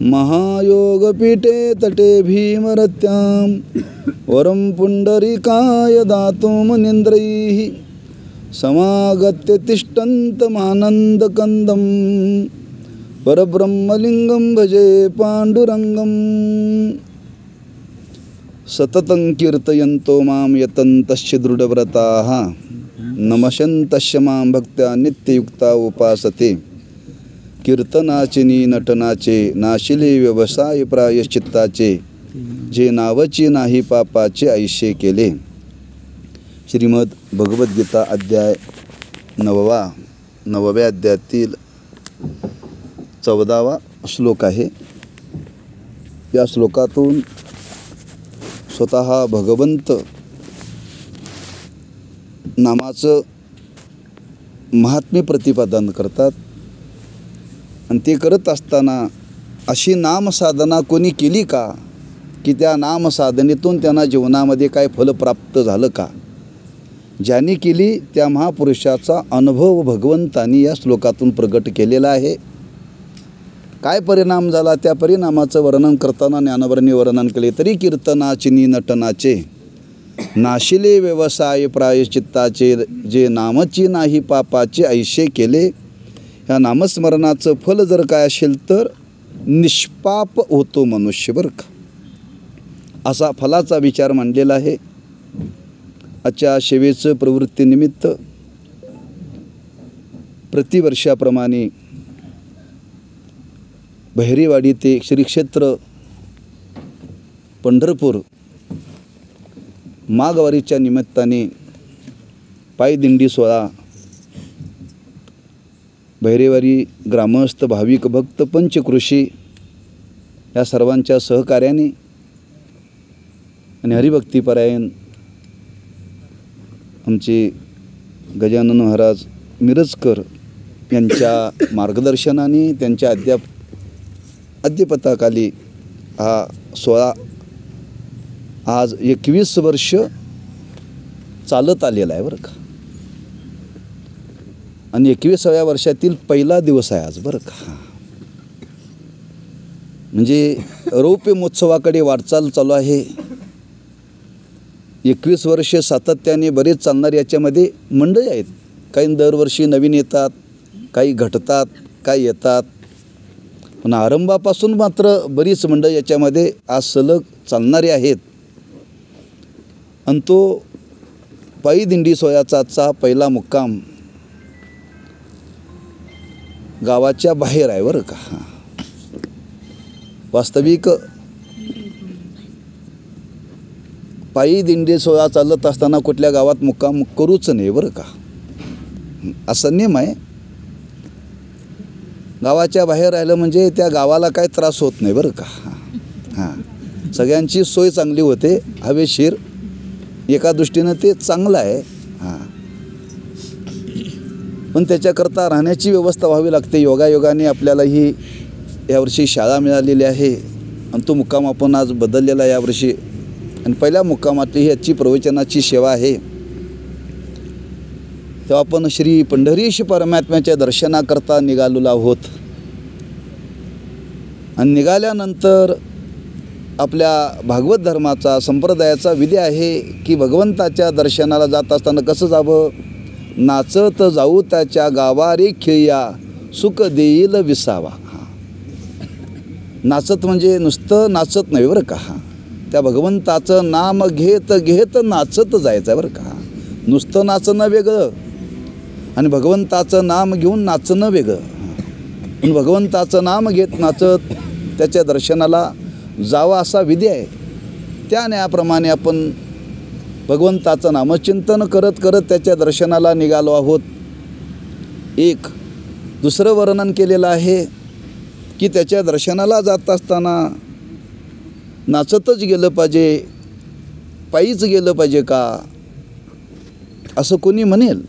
महायोगपीठे तटे भीमरत्यां वरं पुण्डरीकाय दातुं मुनीन्द्रैः समागत्य तिष्ठन्तमानन्दकन्दं परब्रह्मलिङ्गं भजे पाण्डुरङ्गं सततं कीर्तयन्तो मां यतन्तश्च दृढव्रताः नमशन्तश्च मां भक्त्या नित्ययुक्ता उपासते कीर्तनाचे नटनाचे नाशिले व्यवसाय प्रायश्चित्ताचे जे नावची नाही पापाचे ऐशे केले. श्रीमद भगवद्गीता अध्याय 9व्या अध्यायातील 14वा श्लोक आहे. या श्लोकातून स्वतः भगवंत नामाचं महात्म्य प्रतिपादन करतात आणि ते करत असताना अशी नामसाधना कोणी केली का की त्या नामसाधनेतून त्यांना जीवनामध्ये काय फल प्राप्त झालं का. ज्यांनी केली त्या महापुरुषाचा अनुभव भगवंतांनी या श्लोकातून प्रगट केलेला आहे. काय परिणाम झाला त्या परिणामाचं वर्णन करताना ज्ञानवर्णी वर्णन केले. तरी कीर्तनाचे नटनाचे नाशिले व्यवसाय प्रायश्चित्ताचे जे नामची नाही पापाचे ऐशे केले. ह्या नामस्मरणाचं फल जर काय असेल तर निष्पाप होतो मनुष्य बरं का. असा फलाचा विचार मांडलेला आहे. आजच्या सेवेचं प्रवृत्तीनिमित्त प्रतिवर्षाप्रमाणे बहिरेवाडी ते श्रीक्षेत्र पंढरपूर माघवारीच्या निमित्ताने पायदिंडी सोहळा बहिरेवाडी ग्रामस्थ भाविक भक्त पंचकृषी या सर्वांच्या सहकार्याने आणि हरिभक्तीपरायण आमचे गजानन महाराज मिरजकर यांच्या मार्गदर्शनाने त्यांच्या अध्यपताखाली हा सोहळा आज 21 वर्ष चालत आलेला आहे बरं का. आणि 21व्या वर्षातील पहिला दिवस आहे आज बरं का. म्हणजे रौप्य महोत्सवाकडे वाटचाल चालू आहे. 21 वर्ष सातत्याने बरेच चालणार. याच्यामध्ये मंडळी आहेत. काही दरवर्षी नवीन येतात, काही घटतात, काही येतात. पण आरंभापासून मात्र बरीच मंडळी याच्यामध्ये आज सलग चालणारे आहेत. आणि तो पायदिंडी सोहळ्याचा आजचा पहिला मुक्काम गावाच्या बाहेर आहे बरं का. वास्तविक पायदिंडी सोहळा चालत असताना कुठल्या गावात मुक्काम करूच नाही बरं का. असा नियम आहे. गावाच्या बाहेर राहिलं म्हणजे त्या गावाला काय त्रास होत नाही बरं का. हां, सगळ्यांची सोय चांगली होते, हवेशीर. एका दृष्टीनं ते चांगलं आहे. हां, पण त्याच्याकरता राहण्याची व्यवस्था व्हावी लागते. योगायोगाने आपल्याला ही यावर्षी शाळा मिळालेली आहे आणि तो मुक्काम आपण आज बदललेला यावर्षी. आणि पहिल्या मुक्कामातली ही आजची प्रवचनाची सेवा आहे. तेव्हा आपण श्री पंढरीश परमात्म्याच्या दर्शनाकरता निघालेलो आहोत. आणि निघाल्यानंतर आपल्या भागवत धर्माचा संप्रदायाचा विधी आहे की भगवंताच्या दर्शनाला जात असताना कसं जावं. नाचत जाऊ त्याच्या गावा रे खेळ्या सुख देईल विसावा. नाचत म्हणजे नुसतं नाचत नाही बरं का. त्या भगवंताचं नाम घेत घेत नाचत जायचं आहे बरं का. नुसतं नाचणं वेगळं आणि भगवंताचं नाम घेऊन नाचणं वेगळं. पण भगवंताचं नाम घेत नाचत त्याच्या दर्शनाला जावं असा विधी आहे. त्या न्यायाप्रमाणे आपण भगवंताचं नामचिंतन करत करत त्याच्या दर्शनाला निघालो आहोत. एक दुसरं वर्णन केलेलं आहे की त्याच्या दर्शनाला जात असताना नाचतच गेलं पाहिजे, पायीच गेलं पाहिजे का, असं कोणी म्हणेल.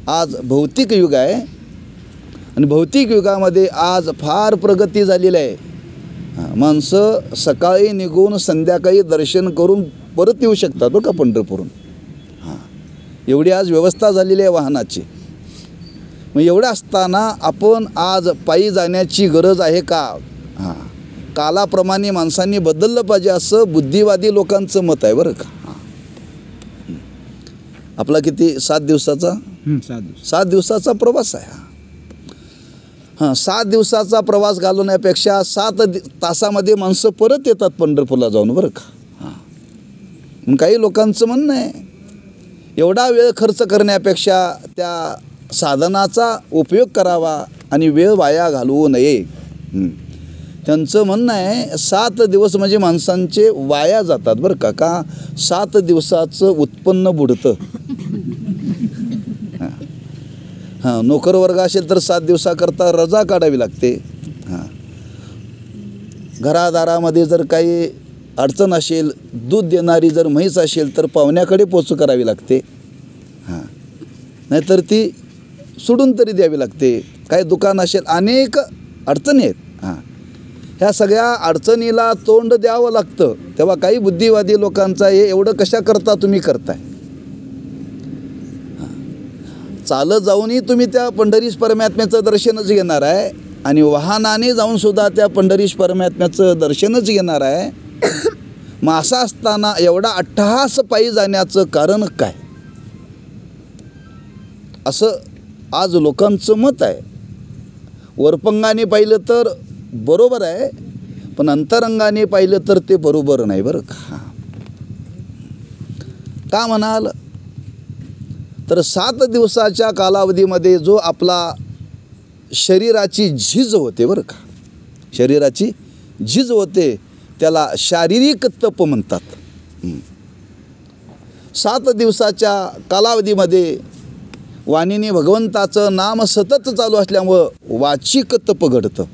आज भौतिक युग आहे आणि भौतिक युगामध्ये आज फार प्रगती झालेली आहे. माणसं सकाळी निघून संध्याकाळी दर्शन करून परत येऊ शकतात बरं का पंढरपूरहून. हां, एवढी आज व्यवस्था झालेली आहे वाहनाची. मग एवढं असताना आपण आज पायी जाण्याची गरज आहे का. हां, कालाप्रमाणे माणसांनी बदललं पाहिजे असं बुद्धिवादी लोकांचं मत आहे बरं का. आपला किती 7 दिवसाचा 7 दिवसाचा प्रवास आहे. हां, 7 दिवसाचा प्रवास घालवण्यापेक्षा 7 तासामध्ये माणसं परत येतात पंढरपूरला जाऊन बरं का. हां, मग काही लोकांचं म्हणणं आहे एवढा वेळ खर्च करण्यापेक्षा त्या साधनाचा उपयोग करावा आणि वेळ वाया घालवू नये. त्यांचं म्हणणं आहे 7 दिवस म्हणजे माणसांचे वाया जातात बरं का. का 7 दिवसाचं उत्पन्न बुडतं. हां, नोकर वर्ग असेल तर 7 दिवसाकरता रजा काढावी लागते. हां, घरादारामध्ये जर काही अडचण असेल, दूध देणारी जर म्हैस असेल तर पाहुण्याकडे पोचू करावी लागते. हां, नाहीतर ती सोडून तरी द्यावी लागते. काही दुकान असेल, अनेक अडचणी आहेत. हां, ह्या सगळ्या अडचणीला तोंड द्यावं लागतं. तेव्हा काही बुद्धिवादी लोकांचा हे एवढं कशा करता तुम्ही करताय. चालत जाऊनही तुम्ही त्या पंढरीश परमात्म्याचं दर्शनच घेणार आहे आणि वाहनाने जाऊनसुद्धा त्या पंढरीश परमात्म्याचं दर्शनच घेणार आहे. मग असं असताना एवढा अट्टहास पायी जाण्याचं कारण काय, असं आज लोकांचं मत आहे. वरपंगाने पाहिलं तर बरोबर आहे, पण अंतरंगाने पाहिलं तर ते बरोबर नाही बरं का. का म्हणाल तर 7 दिवसाच्या कालावधीमध्ये जो आपला शरीराची झीज होते बरं का, शरीराची झीज होते त्याला शारीरिक तप म्हणतात. 7 दिवसाच्या कालावधीमध्ये वाणीने भगवंताचं नाम सतत चालू असल्यामुळं वाचिक तप घडतं.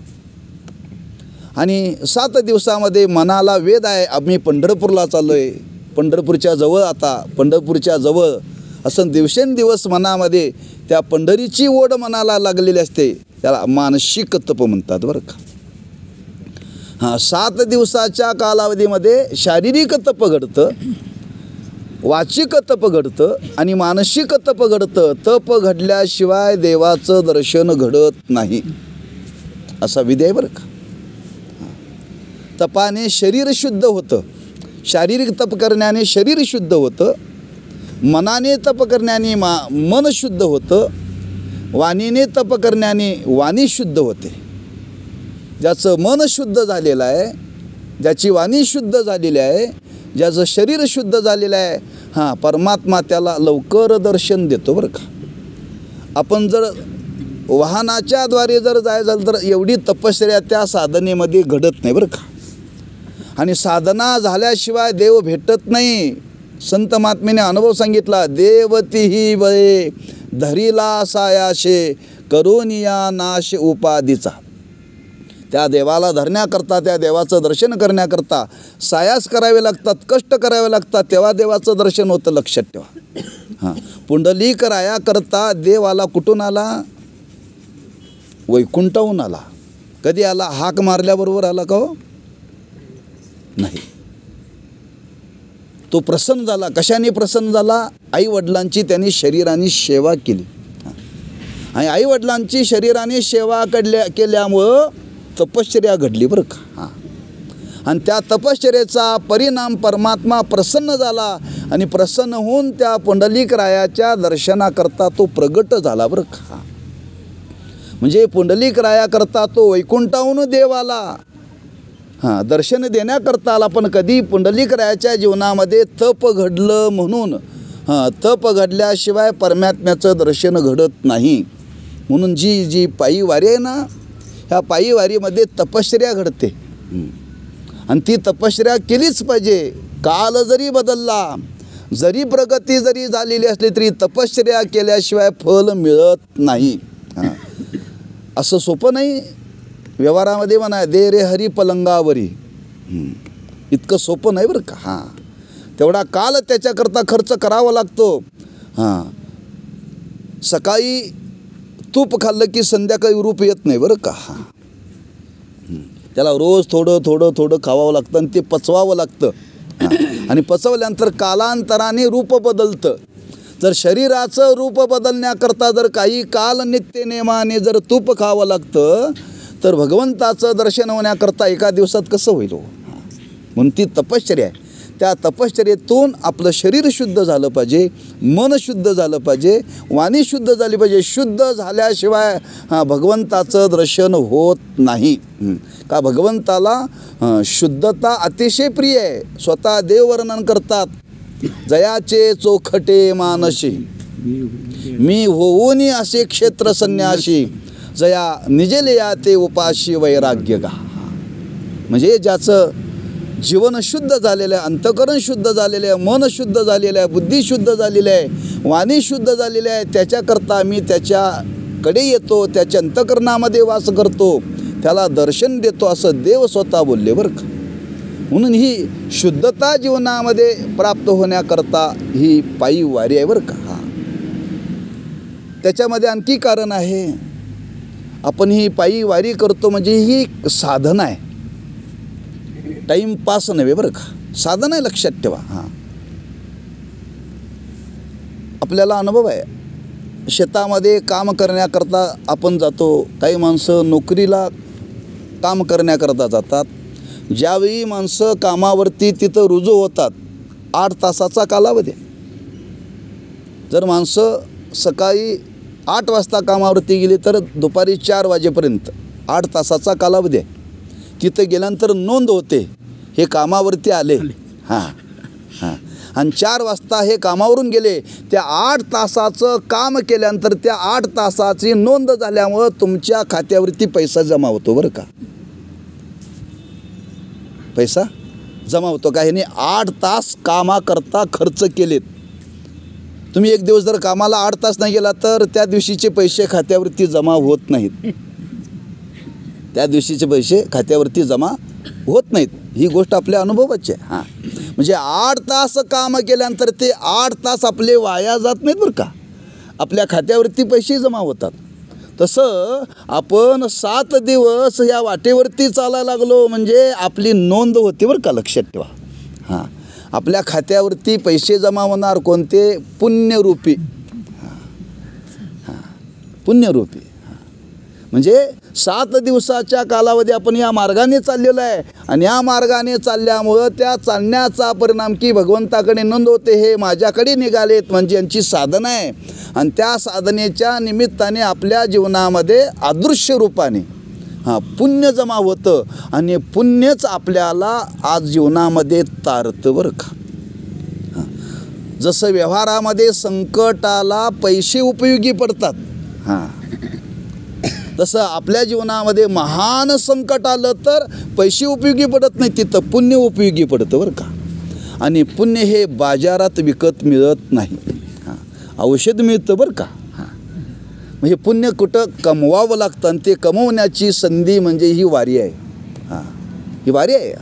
आणि 7 दिवसामध्ये मनाला वेद आहे, आम्ही पंढरपूरला चाललो आहे, पंढरपूरच्या जवळ, आता पंढरपूरच्या जवळ असं दिवसेंदिवस मनामध्ये त्या पंढरीची ओढ मनाला लागलेली असते. त्याला मानसिक तप म्हणतात बरं का. हां, 7 दिवसाच्या कालावधीमध्ये शारीरिक तप घडतं, वाचिक तप घडतं आणि मानसिक तप घडतं. तप घडल्याशिवाय देवाचं दर्शन घडत नाही असा विधी आहे बरं का. तपाने शरीर शुद्ध होतं, शारीरिक तप करण्याने शरीर शुद्ध होतं, मनाने तप करण्याने मन शुद्ध होतं, वाणीने तप करण्याने वाणी शुद्ध होते. ज्याचं मन शुद्ध झालेलं आहे, ज्याची वाणी शुद्ध झालेली आहे, ज्याचं शरीर शुद्ध झालेलं आहे, हां, परमात्मा त्याला लवकर दर्शन देतो बरं का. आपण जर वाहनाच्या द्वारे जर जायचं झालं तर एवढी तपश्चर्या त्या साधनेमध्ये घडत नाही बरं का. आणि साधना झाल्याशिवाय देव भेटत नाही. संत महात्मेने अनुभव सांगितला, देवतीही बळे धरिला सायाशे करोनिया नाश उपाधीचा. त्या देवाला धरण्याकरता, त्या देवाचं दर्शन करण्याकरता सायास करावे लागतात, कष्ट करावे लागतात, तेव्हा देवाचं दर्शन होतं, लक्षात ठेवा. हां, पुंडलिक रायाकरता देव आला कुठून आला, वैकुंठाहून आला. कधी आला, हाक मारल्याबरोबर आला का हो, नाही. तो प्रसन्न झाला. कशाने प्रसन्न झाला, आईवडिलांची त्यांनी शरीराने सेवा केली. आणि आईवडिलांची शरीराने सेवा केल्यामुळं तपश्चर्या घडली बरं का. हां, आणि त्या तपश्चर्याचा परिणाम परमात्मा प्रसन्न झाला आणि प्रसन्न होऊन त्या पुंडलिक रायाच्या दर्शनाकरता तो प्रगट झाला बरं का. म्हणजे पुंडलिक रायाकरता तो वैकुंठाहून देव आला, हां, दर्शन देण्याकरता आला. पण कधी पुंडलिक रायाच्या जीवनामध्ये तप घडलं म्हणून, हां, तप घडल्याशिवाय परमात्म्याचं दर्शन घडत नाही. म्हणून जी पायी वारी आहे ना, ह्या पायी वारीमध्ये तपश्चर्या घडते आणि ती तपश्चर्या केलीच पाहिजे. काल जरी बदलला, जरी प्रगती जरी झालेली असली तरी तपश्चर्या केल्याशिवाय फल मिळत नाही. हां, असं सोपं नाही. व्यवहारामध्ये म्हणा, दे रे हरी पलंगावरी, इतकं सोपं नाही बरं का. हां, तेवढा काल त्याच्याकरता खर्च करावा लागतो. हां, सकाळी तूप खाल्लं की संध्याकाळी रूप येत नाही बरं का. हां, त्याला रोज थोडं थोडं थोडं खावावं लागतं आणि ते पचवावं लागतं. आणि पचवल्यानंतर कालांतराने रूप बदलतं. जर शरीराचं रूप बदलण्याकरता जर काही काल नित्यनेमाने जर तूप खावं लागतं तर भगवंताचं दर्शन होण्याकरता एका दिवसात कसं होईल हो? म्हणून ती तपश्चर्या आहे. त्या तपश्चर्येतून आपलं शरीर शुद्ध झालं पाहिजे, मन शुद्ध झालं पाहिजे, वाणी शुद्ध झाली पाहिजे. शुद्ध झाल्याशिवाय भगवंताचं दर्शन होत नाही. का भगवंताला शुद्धता अतिशय प्रिय आहे. स्वतः देव वर्णन करतात, जयाचे चोखटे मानशी मी होऊनी असे क्षेत्र संन्यासी, जया निजलिया ते उपाशी वैराग्य गा. म्हणजे ज्याचं जीवन शुद्ध झालेलं आहे, अंतःकरण शुद्ध झालेलं आहे, मन शुद्ध झालेलं आहे, बुद्धी शुद्ध झालेली आहे, वाणी शुद्ध झालेली आहे, त्याच्याकरता मी त्याच्याकडे येतो, त्याच्या अंतःकरणामध्ये वास करतो, त्याला दर्शन देतो असं देव स्वतः बोलले बरं का. म्हणून ही शुद्धता जीवनामध्ये प्राप्त होण्याकरता ही पायी वारी आहे बरं का. त्याच्यामध्ये आणखी कारण आहे. आपण ही पायी वारी करतो म्हणजे ही साधना आहे, टाईमपास नव्हे बरं का. साधन आहे, लक्षात ठेवा. आपल्याला अनुभव आहे. शेतामध्ये काम करण्याकरता आपण जातो, काही माणसं नोकरीला काम करण्याकरता जातात. ज्यावेळी माणसं कामावरती तिथं रुजू होतात 8 तासाचा कालावधी. जर माणसं सकाळी 8 वाजता कामावरती गेली तर दुपारी 4 वाजेपर्यंत 8 तासाचा कालावधी आहे. तिथं गेल्यानंतर नोंद होते, हे कामावरती आले. आणि 4 वाजता हे कामावरून गेले. त्या 8 तासाचं काम केल्यानंतर त्या 8 तासाची नोंद झाल्यामुळं तुमच्या खात्यावरती पैसा जमा होतो बरं का. पैसा जमा होतो का. ह्याने 8 तास कामाकरता खर्च केलेत. तुम्ही एक दिवस जर कामाला 8 तास नाही गेला तर त्या दिवशीचे पैसे खात्यावरती जमा होत नाहीत. त्या दिवशीचे पैसे खात्यावरती जमा होत नाहीत. ही गोष्ट आपल्या अनुभवाची आहे. म्हणजे 8 तास काम केल्यानंतर ते 8 तास आपले वाया जात नाहीत बरं का. आपल्या खात्यावरती पैसे जमा होतात. तसं आपण 7 दिवस या वाटेवरती चालायला लागलो म्हणजे आपली नोंद होते बरं का, लक्षात ठेवा. आपल्या खात्यावरती पैसे जमा होणार कोणते, पुण्यरूपी. पुण्यरूपी म्हणजे 7 दिवसाच्या कालावधी आपण या मार्गाने चाललेलो आहे. आणि या मार्गाने चालल्यामुळं त्या चालण्याचा परिणाम की भगवंताकडे नोंद होते, हे माझ्याकडे निघालेत म्हणजे यांची साधना आहे. आणि त्या साधनेच्या निमित्ताने आपल्या जीवनामध्ये अदृश्य रूपाने पुण्य जमा होतं. आणि पुण्यच आपल्याला आज जीवनामध्ये तारतं बरं का. जसं व्यवहारामध्ये संकटाला पैसे उपयोगी पडतात, तसं आपल्या जीवनामध्ये महान संकट आलं तर पैसे उपयोगी पडत नाही, तिथं पुण्य उपयोगी पडतं बरं का. आणि पुण्य हे बाजारात विकत मिळत नाही, औषध मिळतं बरं का. म्हणजे पुण्य कुठं कमवावं लागतं आणि ते कमवण्याची संधी म्हणजे ही वारी आहे. ही वारी आहे.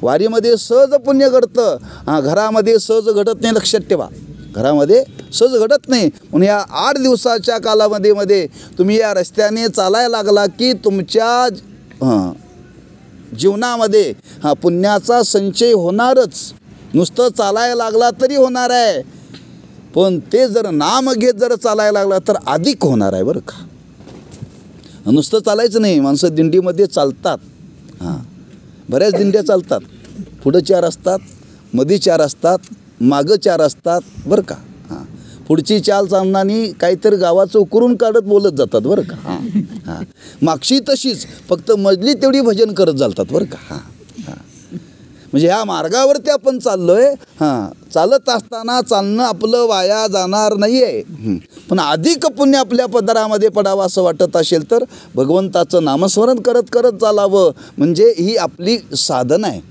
वारीमध्ये सहज पुण्य घडतं. घरामध्ये सहज घडत नाही, लक्षात ठेवा. घरामध्ये सहज घडत नाही. म्हणून या 8 दिवसाच्या कालावधीमध्ये तुम्ही या रस्त्याने चालायला लागला की तुमच्या जीवनामध्ये पुण्याचा संचय होणारच. नुसतं चालायला लागला तरी होणार आहे, पण ते जर नाम घेत जर चालायला लागला तर अधिक होणार आहे बरं का. नुसतं चालायचं नाही. माणसं दिंडीमध्ये चालतात. बऱ्याच दिंड्या चालतात. पुढं 4 असतात, मध्ये 4 असतात, मागं 4 असतात बरं का. पुढची चाल चालणारी काहीतरी गावाचं उकरून काढत बोलत जातात बरं का. मागची तशीच, फक्त मजली तेवढी भजन करत चालतात बरं का. म्हणजे ह्या मार्गावरती आपण चाललो आहे. चालत असताना चालणं आपलं वाया जाणार नाही आहे. पण अधिक पुण्य आपल्या पदरामध्ये पडावं असं वाटत असेल तर भगवंताचं नामस्मरण करत करत चालावं, म्हणजे ही आपली साधना आहे.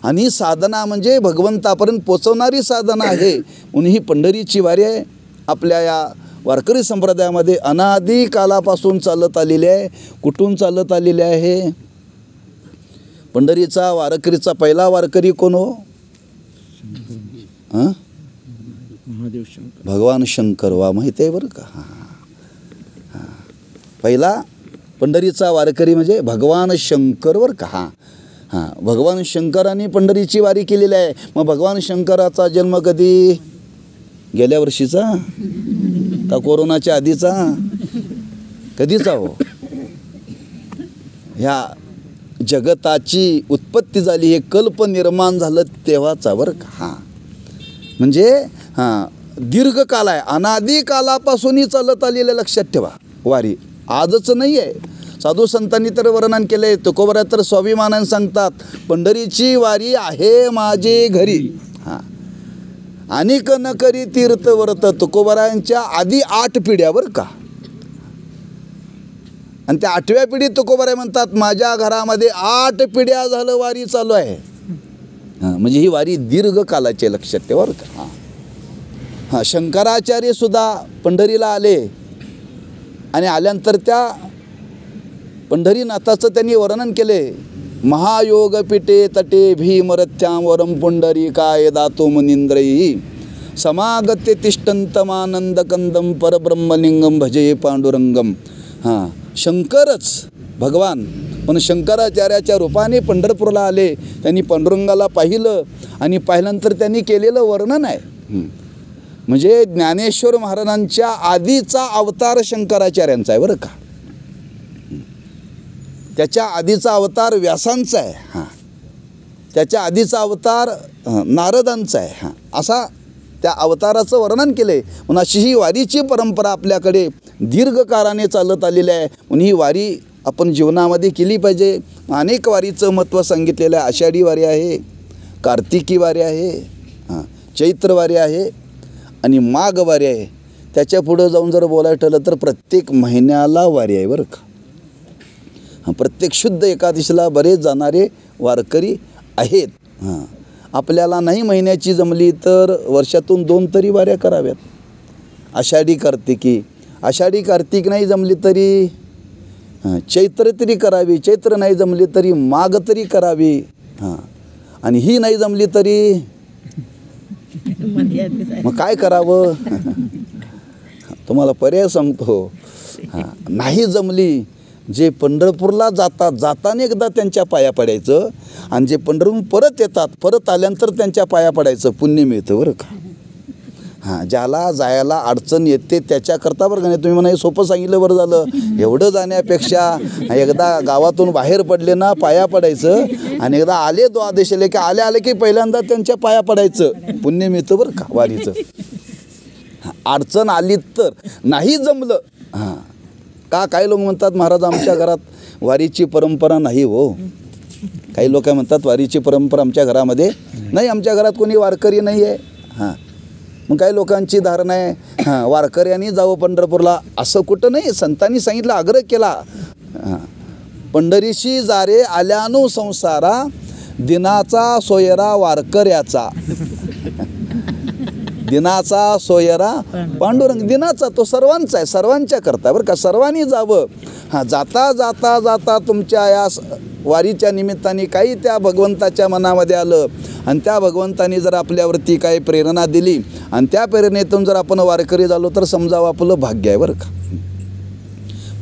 आणि साधना म्हणजे भगवंतापर्यंत पोचवणारी साधना आहे. म्हणून ही पंढरीची वारी आहे. आपल्या या वारकरी संप्रदायामध्ये अनादी कालापासून चालत आलेली आहे. कुठून चालत आलेली आहे? पंढरीचा वारकरीचा पहिला वारकरी कोण हो? भगवान शंकर. वा, माहिती आहे बरं का. पहिला पंढरीचा वारकरी म्हणजे भगवान शंकर बरं का. भगवान शंकरांनी पंढरीची वारी केलेली आहे. मग भगवान शंकराचा जन्म कधी? गेल्या वर्षीचा का कोरोनाच्या आधीचा? कधीचा हो? ह्या जगताची उत्पत्ती झाली, हे कल्प निर्माण झालं तेव्हाचा बरं का. हां म्हणजे दीर्घकाल आहे, अनादी कालापासूनही चालत आलेलं लक्षात ठेवा. वारी आजच नाही आहे. साधू संतांनी तर वर्णन केलं आहे. तुकोबरा तर स्वाभिमानाने सांगतात, पंढरीची वारी आहे माझे घरी. हां अनेक न करी तीर्थ व्रत. तुकोबरांच्या आधी 8 पिढ्या बरं का. आणि त्या 8व्या पिढीत तुकोबराय म्हणतात, माझ्या घरामध्ये 8 पिढ्या झालं वारी चालू आहे. हां म्हणजे ही वारी दीर्घकालाची लक्षात ठेवा बरं का. हां हां शंकराचार्य सुद्धा पंढरीला आले आणि आल्यानंतर त्या पंढरीनाथाचं त्यांनी वर्णन केले. महायोग पिटे तटे भीमरथ्यां वरम पुंडरीकाय दातो मुनींद्रैः समागत्य तिष्ठन्तमानंद कंदम परब्रह्मलिंगम भजे पांडुरंगम. हां शंकरच भगवान पण शंकराचार्याच्या रूपाने पंढरपूरला आले. त्यांनी पांडुरंगाला पाहिलं आणि पाहिल्यानंतर त्यांनी केलेलं वर्णन आहे. म्हणजे ज्ञानेश्वर महाराजांच्या आधीचा अवतार शंकराचार्यांचा आहे बरं का. त्याच्या आधीचा अवतार व्यासांचा आहे. हां त्याच्या आधीचा अवतार नारदांचा आहे. हां असा त्या अवताराचं वर्णन केले. म्हणून अशी ही वारीची परंपरा आपल्याकडे दीर्घकाळाने चालत आलेली आहे. म्हणून ही वारी आपण जीवनामध्ये केली पाहिजे. अनेक वारीचं महत्त्व सांगितलेलं आहे. आषाढी वारी आहे, कार्तिकी वारी आहे, हां चैत्र वारी आहे आणि माघ वारी आहे. त्याच्या पुढं जाऊन जर बोलायचं ठरलं तर प्रत्येक महिन्याला वारी आहे बरं का. प्रत्येक शुद्ध एकादशीला बरेच जाणारे वारकरी आहेत. हां आपल्याला नाही महिन्याची जमली तर वर्षातून 2 तरी वाऱ्या कराव्यात. आषाढी कार्तिकी, आषाढी कार्तिक नाही जमली तरी चैत्र तरी करावी, चैत्र नाही जमली तरी माघ तरी करावी. हां आणि ही नाही जमली तरी मग काय करावं. तुम्हाला पर्याय सांगतो. हां नाही जमली, जे पंढरपूरला जातात जाताना एकदा त्यांच्या पाया पडायचं आणि जे पंढरपूर परत येतात परत आल्यानंतर त्यांच्या पाया पडायचं, पुण्य मिळतं बरं का. हां ज्याला जायला अडचण येते त्याच्याकरता बरं का. नाही तुम्ही म्हणा हे सोपं सांगितलं बरं झालं. एवढं जाण्यापेक्षा एकदा गावातून बाहेर पडले ना पाया पडायचं आणि एकदा आले द्वादशीला की आले की पहिल्यांदा त्यांच्या पाया पडायचं, पुण्य मिळतं बरं का वारीचं. अडचण आली तर नाही जमलं. हां का काही लोक म्हणतात महाराज आमच्या घरात वारीची परंपरा नाही हो. काही लोक म्हणतात वारीची परंपरा आमच्या घरामध्ये नाही, आमच्या घरात कोणी वारकरी नाही आहे. हां मग काही लोकांची धारणा आहे हां वारकऱ्यांनी जावं पंढरपूरला. असं कुठं नाही. संतांनी सांगितलं, आग्रह केला. हां पंढरीशी जारे आल्यानु संसारा दिनाचा सोयरा वारकऱ्याचा. दिनाचा सोयरा पांडुरंग. दिनाचा तो सर्वांचा आहे, सर्वांच्या करता बरं का. सर्वांनी जावं. हां जाता जाता जाता तुमच्या या वारीच्या निमित्ताने काही त्या भगवंताच्या मनामध्ये आलं आणि त्या भगवंताने जर आपल्यावरती काही प्रेरणा दिली आणि त्या प्रेरणेतून जर आपण वारकरी झालो तर समजावं आपलं भाग्य आहे बरं का.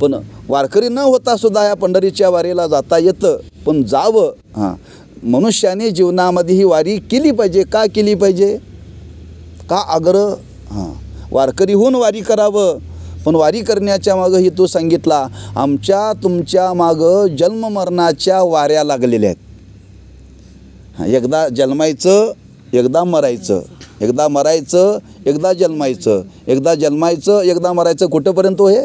पण वारकरी न होता सुद्धा या पंढरीच्या वारीला जाता येतं. पण जावं. हां मनुष्याने जीवनामध्ये ही वारी केली पाहिजे. का केली पाहिजे, का आग्रह. हां वारकरी होऊन वारी करावं. पण वारी करण्याच्या मागं हेतू तो सांगितला, आमच्या तुमच्या मागं जन्ममरणाच्या वाऱ्या लागलेल्या आहेत. हां एकदा जन्मायचं एकदा मरायचं, एकदा मरायचं एकदा जन्मायचं, एकदा जन्मायचं एकदा मरायचं. कुठंपर्यंत हे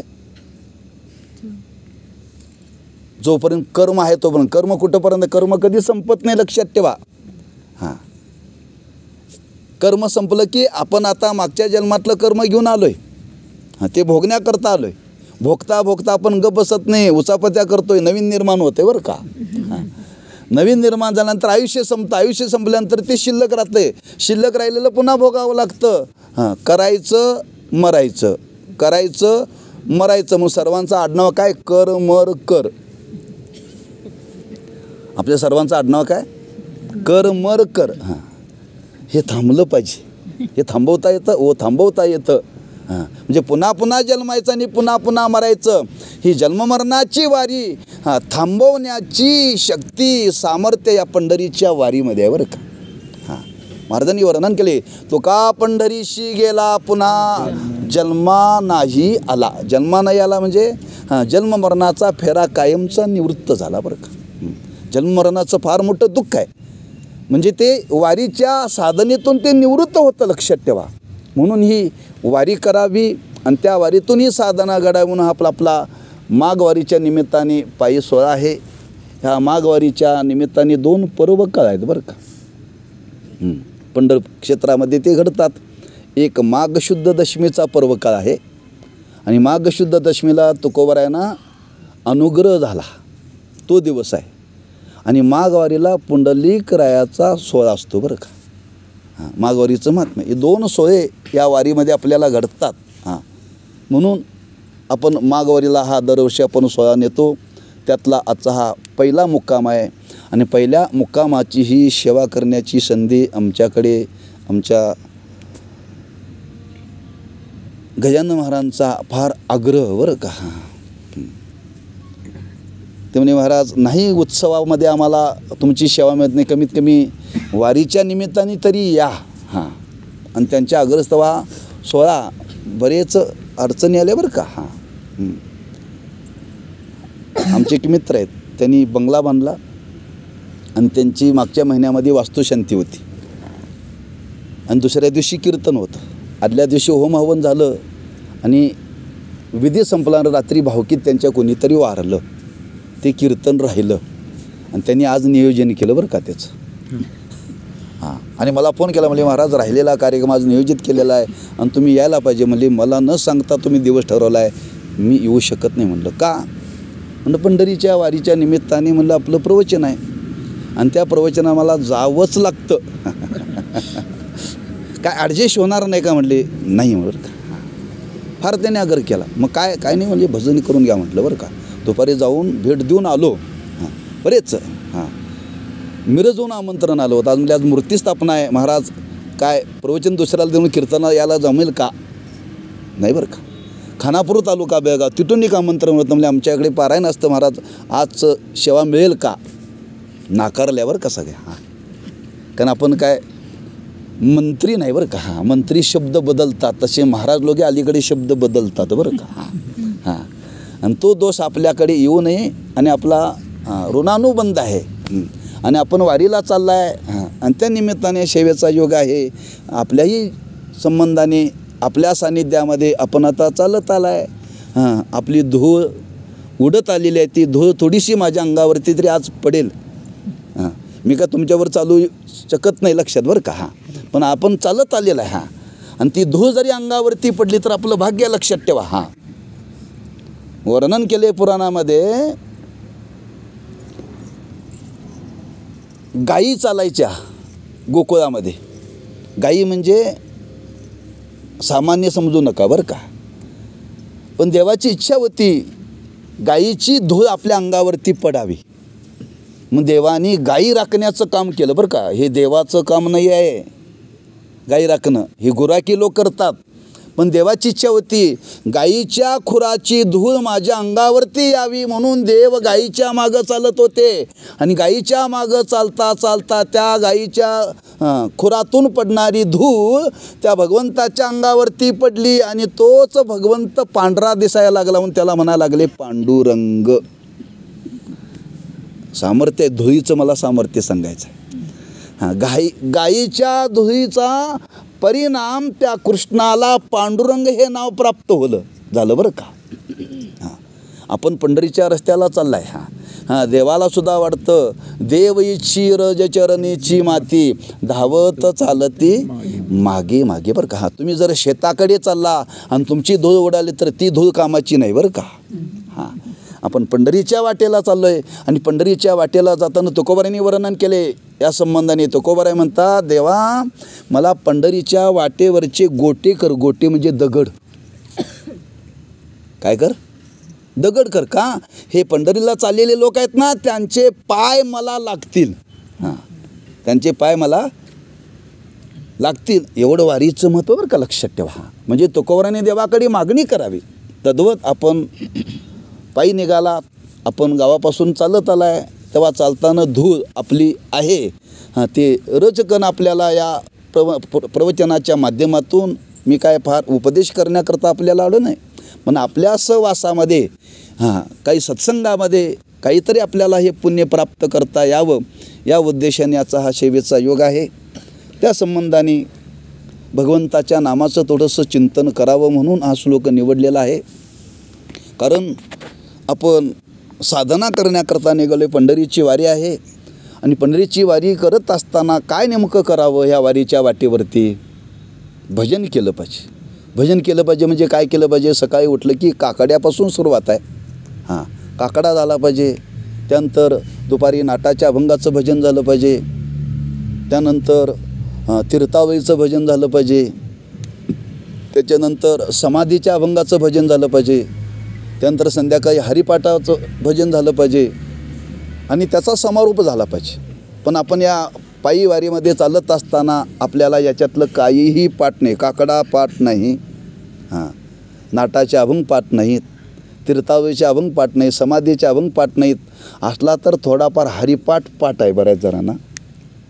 जोपर्यंत कर्म आहे तोपर्यंत. कर्म कुठंपर्यंत, कर्म कधी संपत नाही लक्षात ठेवा. हां कर्म संपलं की आपण आता मागच्या जन्मातलं कर्म घेऊन आलो आहे. हां ते भोगण्याकरता आलो आहे. भोगता भोगता आपण गप बसत नाही, उचापत्या करतो आहे, नवीन निर्माण होतं आहे बरं का. हां नवीन निर्माण झाल्यानंतर आयुष्य संपतं. आयुष्य संपल्यानंतर ते शिल्लक राहतं आहे. शिल्लक राहिलेलं पुन्हा भोगावं लागतं. हां करायचं मरायचं, करायचं मरायचं. मग सर्वांचं आडनाव काय, कर मर कर. आपल्या सर्वांचं आडनाव काय, कर मर कर. हां हे थांबलं पाहिजे. हे थांबवता येतं, थांबवता येतं. हां म्हणजे पुन्हा पुन्हा जन्मायचं आणि पुन्हा पुन्हा मरायचं. ही जन्ममरणाची वारी हां थांबवण्याची शक्ती सामर्थ्य या पंढरीच्या वारीमध्ये आहे बरं का. हां महाराजांनी वर्णन केले, तुका पंढरीशी गेला पुन्हा जन्मा नाही आला. जन्मा नाही आला म्हणजे जन्ममरणाचा फेरा कायमचा निवृत्त झाला बरं का. जन्ममरणाचं फार मोठं दुःख आहे, म्हणजे ते वारीच्या साधनेतून ते निवृत्त होतं, लक्षात ठेवा. म्हणून ही वारी करावी आणि त्या वारीतून ही साधना घडावी म्हणून आपला माघवारीच्या निमित्ताने पायी सोहळा आहे. ह्या माघवारीच्या निमित्ताने 2 पर्वकाळ आहेत बरं का. पंढर क्षेत्रामध्ये ते घडतात. एक माघ शुद्ध दशमीचा पर्वकाळ आहे आणि माघ शुद्ध दशमीला तुकोबरायांना अनुग्रह झाला तो दिवस आहे. आणि माघवारीला पुंडलिकरायाचा सोहळा असतो बरं का. माघवारीचं महात्म्य हे 2 सोहळे या वारीमध्ये आपल्याला घडतात. म्हणून आपण माघवारीला हा दरवर्षी आपण सोहळा नेतो. त्यातला आजचा हा पहिला मुक्काम आहे आणि पहिल्या मुक्कामाची ही सेवा करण्याची संधी आमच्याकडे आमच्या गजानन महाराजांचा फार आग्रह बरं का. ते म्हणे महाराज नाही उत्सवामध्ये आम्हाला तुमची सेवा मिळत नाही, कमीत कमी वारीच्या निमित्ताने तरी या. आणि त्यांच्या आग्रहस्तवा सोहळा बरेच अडचणी आल्या बरं का. आमचे एक मित्र आहेत, त्यांनी बंगला बांधला आणि त्यांची मागच्या महिन्यामध्ये वास्तुशांती होती आणि दुसऱ्या दिवशी कीर्तन होतं. आदल्या दिवशी होम हवन झालं आणि विधी संपला, रात्री भावकीत त्यांच्या कोणीतरी वारलं. ते कीर्तन राहिलं आणि त्यांनी आज नियोजन केलं बरं का त्याचं. आणि मला फोन केला, म्हणजे महाराज राहिलेला कार्यक्रम आज नियोजित केलेला आहे आणि तुम्ही यायला पाहिजे. म्हणजे मला न सांगता तुम्ही दिवस ठरवला आहे, मी येऊ शकत नाही. म्हणलं का? म्हणलं पंढरीच्या वारीच्या निमित्ताने म्हणलं आपलं प्रवचन आहे आणि त्या प्रवचना मला जावंच लागतं. काय ॲडजस्ट होणार नाही का? म्हणले नाही बरं का. फार त्याने आग्रह केला. मग काय नाही म्हणजे भजनी करून घ्या म्हटलं बरं का. दुपारी जाऊन भेट देऊन आलो. बरेच मिरजून आमंत्रण आलं होतं. आज म्हणजे आज मूर्ती स्थापना आहे. महाराज काय प्रवचन दुसऱ्याला देऊन कीर्तना यायला जमेल का? नाही बरं का. खानापूर तालुका बेळगाव तिथून एक आमंत्रण होतं. म्हणजे आमच्याकडे पारायण असतं महाराज, आज सेवा मिळेल का? नाकारल्यावर का सगळ्या. कारण आपण काय मंत्री नाही बरं का. मंत्री शब्द बदलतात, तसे महाराज लोक अलीकडे शब्द बदलतात बरं का. आणि तो दोष आपल्याकडे येऊ नये. आणि आपला ऋणानुबंध आहे आणि आपण वारीला चालला आहे आणि त्या निमित्ताने सेवेचा योग आहे. आपल्याही संबंधाने आपल्या सान्निध्यामध्ये आपण आता चालत आला आहे. आपली धूळ उडत आलेली आहे. ती धूळ थोडीशी माझ्या अंगावरती तरी आज पडेल. मी का तुमच्यावर चालू शकत नाही, लक्षात बरं का. पण आपण चालत आलेला आहे. आणि ती धूळ जरी अंगावरती पडली तर आपलं भाग्य, लक्षात ठेवा. वर्णन केले पुराणामध्ये, गायी चालायच्या गोकुळामध्ये. गायी म्हणजे सामान्य समजू नका बरं का. पण देवाची इच्छा होती गायीची धूळ आपल्या अंगावरती पडावी. मग देवानी गायी राखण्याचं काम केलं बरं का. हे देवाचं काम नाही आहे गायी राखणं, हे गुराखी लोक करतात. पण देवाची इच्छा होती गायीच्या खुराची धूळ माझ्या अंगावरती यावी म्हणून देव गायीच्या मागं चालत होते. आणि गायीच्या मागं चालता चालता त्या गायीच्या खुरातून पडणारी धूळ त्या भगवंताच्या अंगावरती पडली आणि तोच भगवंत पांढरा दिसायला लागला. म्हणून त्याला म्हणायला लागले पांडुरंग. सामर्थ्य धुळीचं मला सामर्थ्य सांगायचं आहे. गायीच्या धुळीचा परिणाम त्या कृष्णाला पांडुरंग हे नाव प्राप्त झालं बरं का. आपण पंढरीच्या रस्त्याला चाललाय. देवाला सुद्धा वाटतं देवईची रजचरणीची माती धावत चालती मागे मागे बरं का. तुम्ही जर शेताकडे चालला आणि तुमची धूळ उडाली तर ती धूळ कामाची नाही बरं का. आपण पंढरीच्या वाटेला चाललो आहे आणि पंढरीच्या वाटेला जाताना तुकोबारायांनी वर्णन केले या संबंधाने. तुकोबाराय म्हणतात, देवा मला पंढरीच्या वाटेवरचे गोटे कर. गोटे म्हणजे दगड. काय कर? दगड कर. का? हे पंढरीला चाललेले लोक आहेत ना, त्यांचे पाय मला लागतील. त्यांचे पाय मला लागतील. एवढं वारीचं महत्त्व बरं का, लक्षात ठेवा. म्हणजे तुकोबाराने देवाकडे मागणी करावी. तद्वत आपण पायी निघाला, आपण गावापासून चालत आला आहे, तेव्हा चालताना धूळ आपली आहे. ते रजकण आपल्याला या प्रवचनाच्या माध्यमातून मी काय फार उपदेश करण्याकरता आपल्याला आलो नाही, पण आपल्या सहवासामध्ये काही सत्संगामध्ये काहीतरी आपल्याला हे पुण्य प्राप्त करता यावं या उद्देशाने याचा हा सेवेचा योग आहे. त्या संबंधाने भगवंताच्या नामाचं थोडंसं चिंतन करावं म्हणून हा श्लोक निवडलेला आहे. कारण आपण साधना करण्याकरता निघालो, पंढरीची वारी आहे आणि पंढरीची वारी करत असताना काय नेमकं करावं? ह्या वारीच्या वाटेवरती भजन केलं पाहिजे. भजन केलं पाहिजे म्हणजे काय केलं पाहिजे? सकाळी उठलं की काकड्यापासून सुरुवात आहे. काकडा झाला पाहिजे. त्यानंतर दुपारी नाटाच्या अभंगाचं भजन झालं पाहिजे. त्यानंतर तीर्थावळीचं भजन झालं पाहिजे. त्याच्यानंतर समाधीच्या अभंगाचं भजन झालं पाहिजे. त्यानंतर संध्याकाळी हरिपाठाचं भजन झालं पाहिजे आणि त्याचा समारोप झाला पाहिजे. पण आपण या पायी वारीमध्ये चालत असताना आपल्याला याच्यातलं काहीही पाठ नाही. काकडा पाठ नाही, नाटाचे अभंग पाठ नाहीत, तीर्थावळीचे अभंग पाठ नाही, समाधीचे अभंग पाठ नाहीत. असला तर थोडाफार हरिपाठ पाठ आहे बऱ्याच जणांना,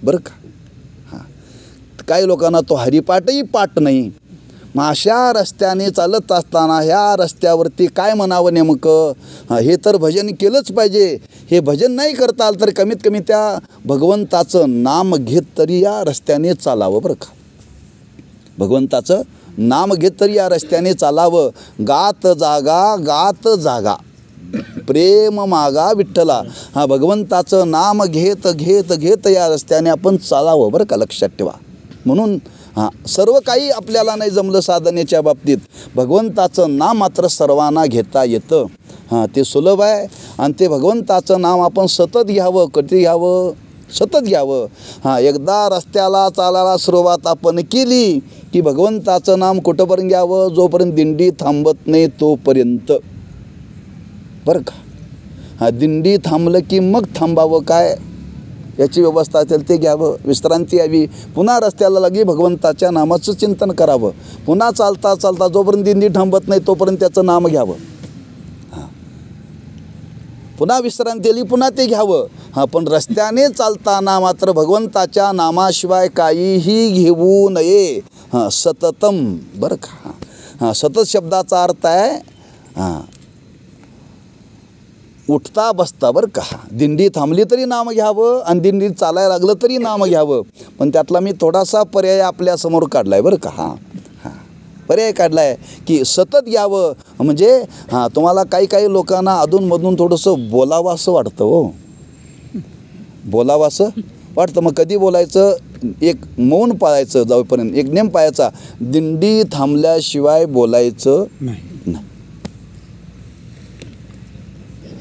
बरं का. काही लोकांना तो हरिपाठही पाठ नाही. मग अशा रस्त्याने चालत असताना ह्या रस्त्यावरती काय म्हणावं नेमकं? हे तर भजन केलंच पाहिजे. हे भजन नाही करता आलं तर कमीत कमी त्या भगवंताचं नाम घेत तरी या रस्त्याने चालावं, बरं का. भगवंताचं नाम घेत तरी या रस्त्याने चालावं. गात जागा प्रेम मागा विठ्ठला. भगवंताचं नाम घेत घेत घेत या रस्त्याने आपण चालावं, बरं का. लक्षात ठेवा. म्हणून सर्व काही आपल्याला नाही जमलं साधनेच्या बाबतीत, भगवंताचं नाम मात्र सर्वांना घेता येतं. ते सुलभ आहे आणि ते भगवंताचं नाम आपण सतत घ्यावं. कधी घ्यावं? सतत घ्यावं. एकदा रस्त्याला चालायला सुरुवात आपण केली की भगवंताचं नाम कुठंपर्यंत घ्यावं? जोपर्यंत दिंडी थांबत नाही तोपर्यंत, बरं का. दिंडी थांबलं की मग थांबावं काय याची व्यवस्था असेल ते घ्यावं. विश्रांती यावी. पुन्हा रस्त्याला लागी भगवंताच्या नामाचं चिंतन करावं. पुन्हा चालता चालता जोपर्यंत दिंडी थांबत नाही तोपर्यंत त्याचं नाम घ्यावं. पुन्हा विश्रांती आली पुन्हा ते घ्यावं. पण रस्त्याने चालताना मात्र भगवंताच्या नामाशिवाय काहीही घेऊ नये. सततम, बरं का. सतत शब्दाचा अर्थ आहे उठता बसता, बरं का. दिंडी थांबली तरी नाम घ्यावं आणि दिंडी चालायला लागलं तरी नाम घ्यावं. पण त्यातला मी थोडासा पर्याय आपल्यासमोर काढला आहे, बरं का. पर्याय काढला आहे की सतत घ्यावं. म्हणजे तुम्हाला काही लोकांना अधूनमधून थोडंसं बोलावं असं वाटतं. हो, बोलावं असं वाटतं. मग कधी बोलायचं? एक मौन पाळायचं जाऊपर्यंत, एक नेम पाळायचा, दिंडी थांबल्याशिवाय बोलायचं नाही.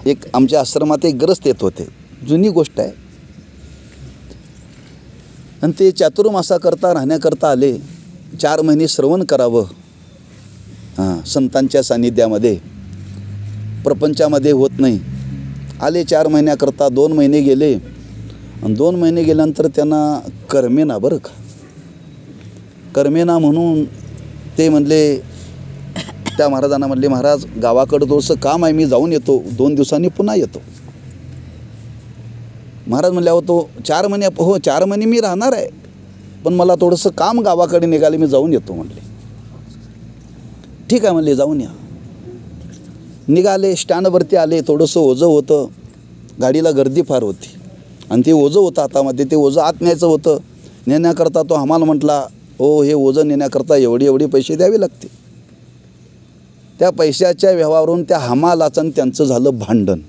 एक आमच्या आश्रमात एक ग्रस्त येत होते, जुनी गोष्ट आहे. आणि ते चातुर्मासाकरता राहण्याकरता आले. 4 महिने श्रवण करावं संतांच्या सान्निध्यामध्ये, प्रपंचामध्ये होत नाही. आले 4 महिन्याकरता. 2 महिने गेले आणि 2 महिने गेल्यानंतर त्यांना करमेना, बरं का. करमेना म्हणून ते म्हणले, त्या महाराजांना म्हणले, महाराज गावाकडं थोडंसं काम आहे, मी जाऊन येतो, 2 दिवसांनी पुन्हा येतो. महाराज म्हणले, अहो तो 4 महिने, हो 4 महिने मी राहणार आहे, पण मला थोडंसं काम गावाकडे निघाले, मी जाऊन येतो म्हणले. ठीक आहे म्हणले, जाऊन या. निघाले, स्टँडवरती आले. थोडंसं ओझं होतं, गाडीला गर्दी फार होती आणि ते ओझं होतं हातामध्ये. ते ओझं आत न्यायचं होतं. नेण्याकरता तो आम्हाला म्हटला, हो हे ओझं नेण्याकरता एवढे पैसे द्यावे लागते. त्या पैशाच्या व्यवहारावरून त्या हमालाचं त्यांचं झालं भांडण.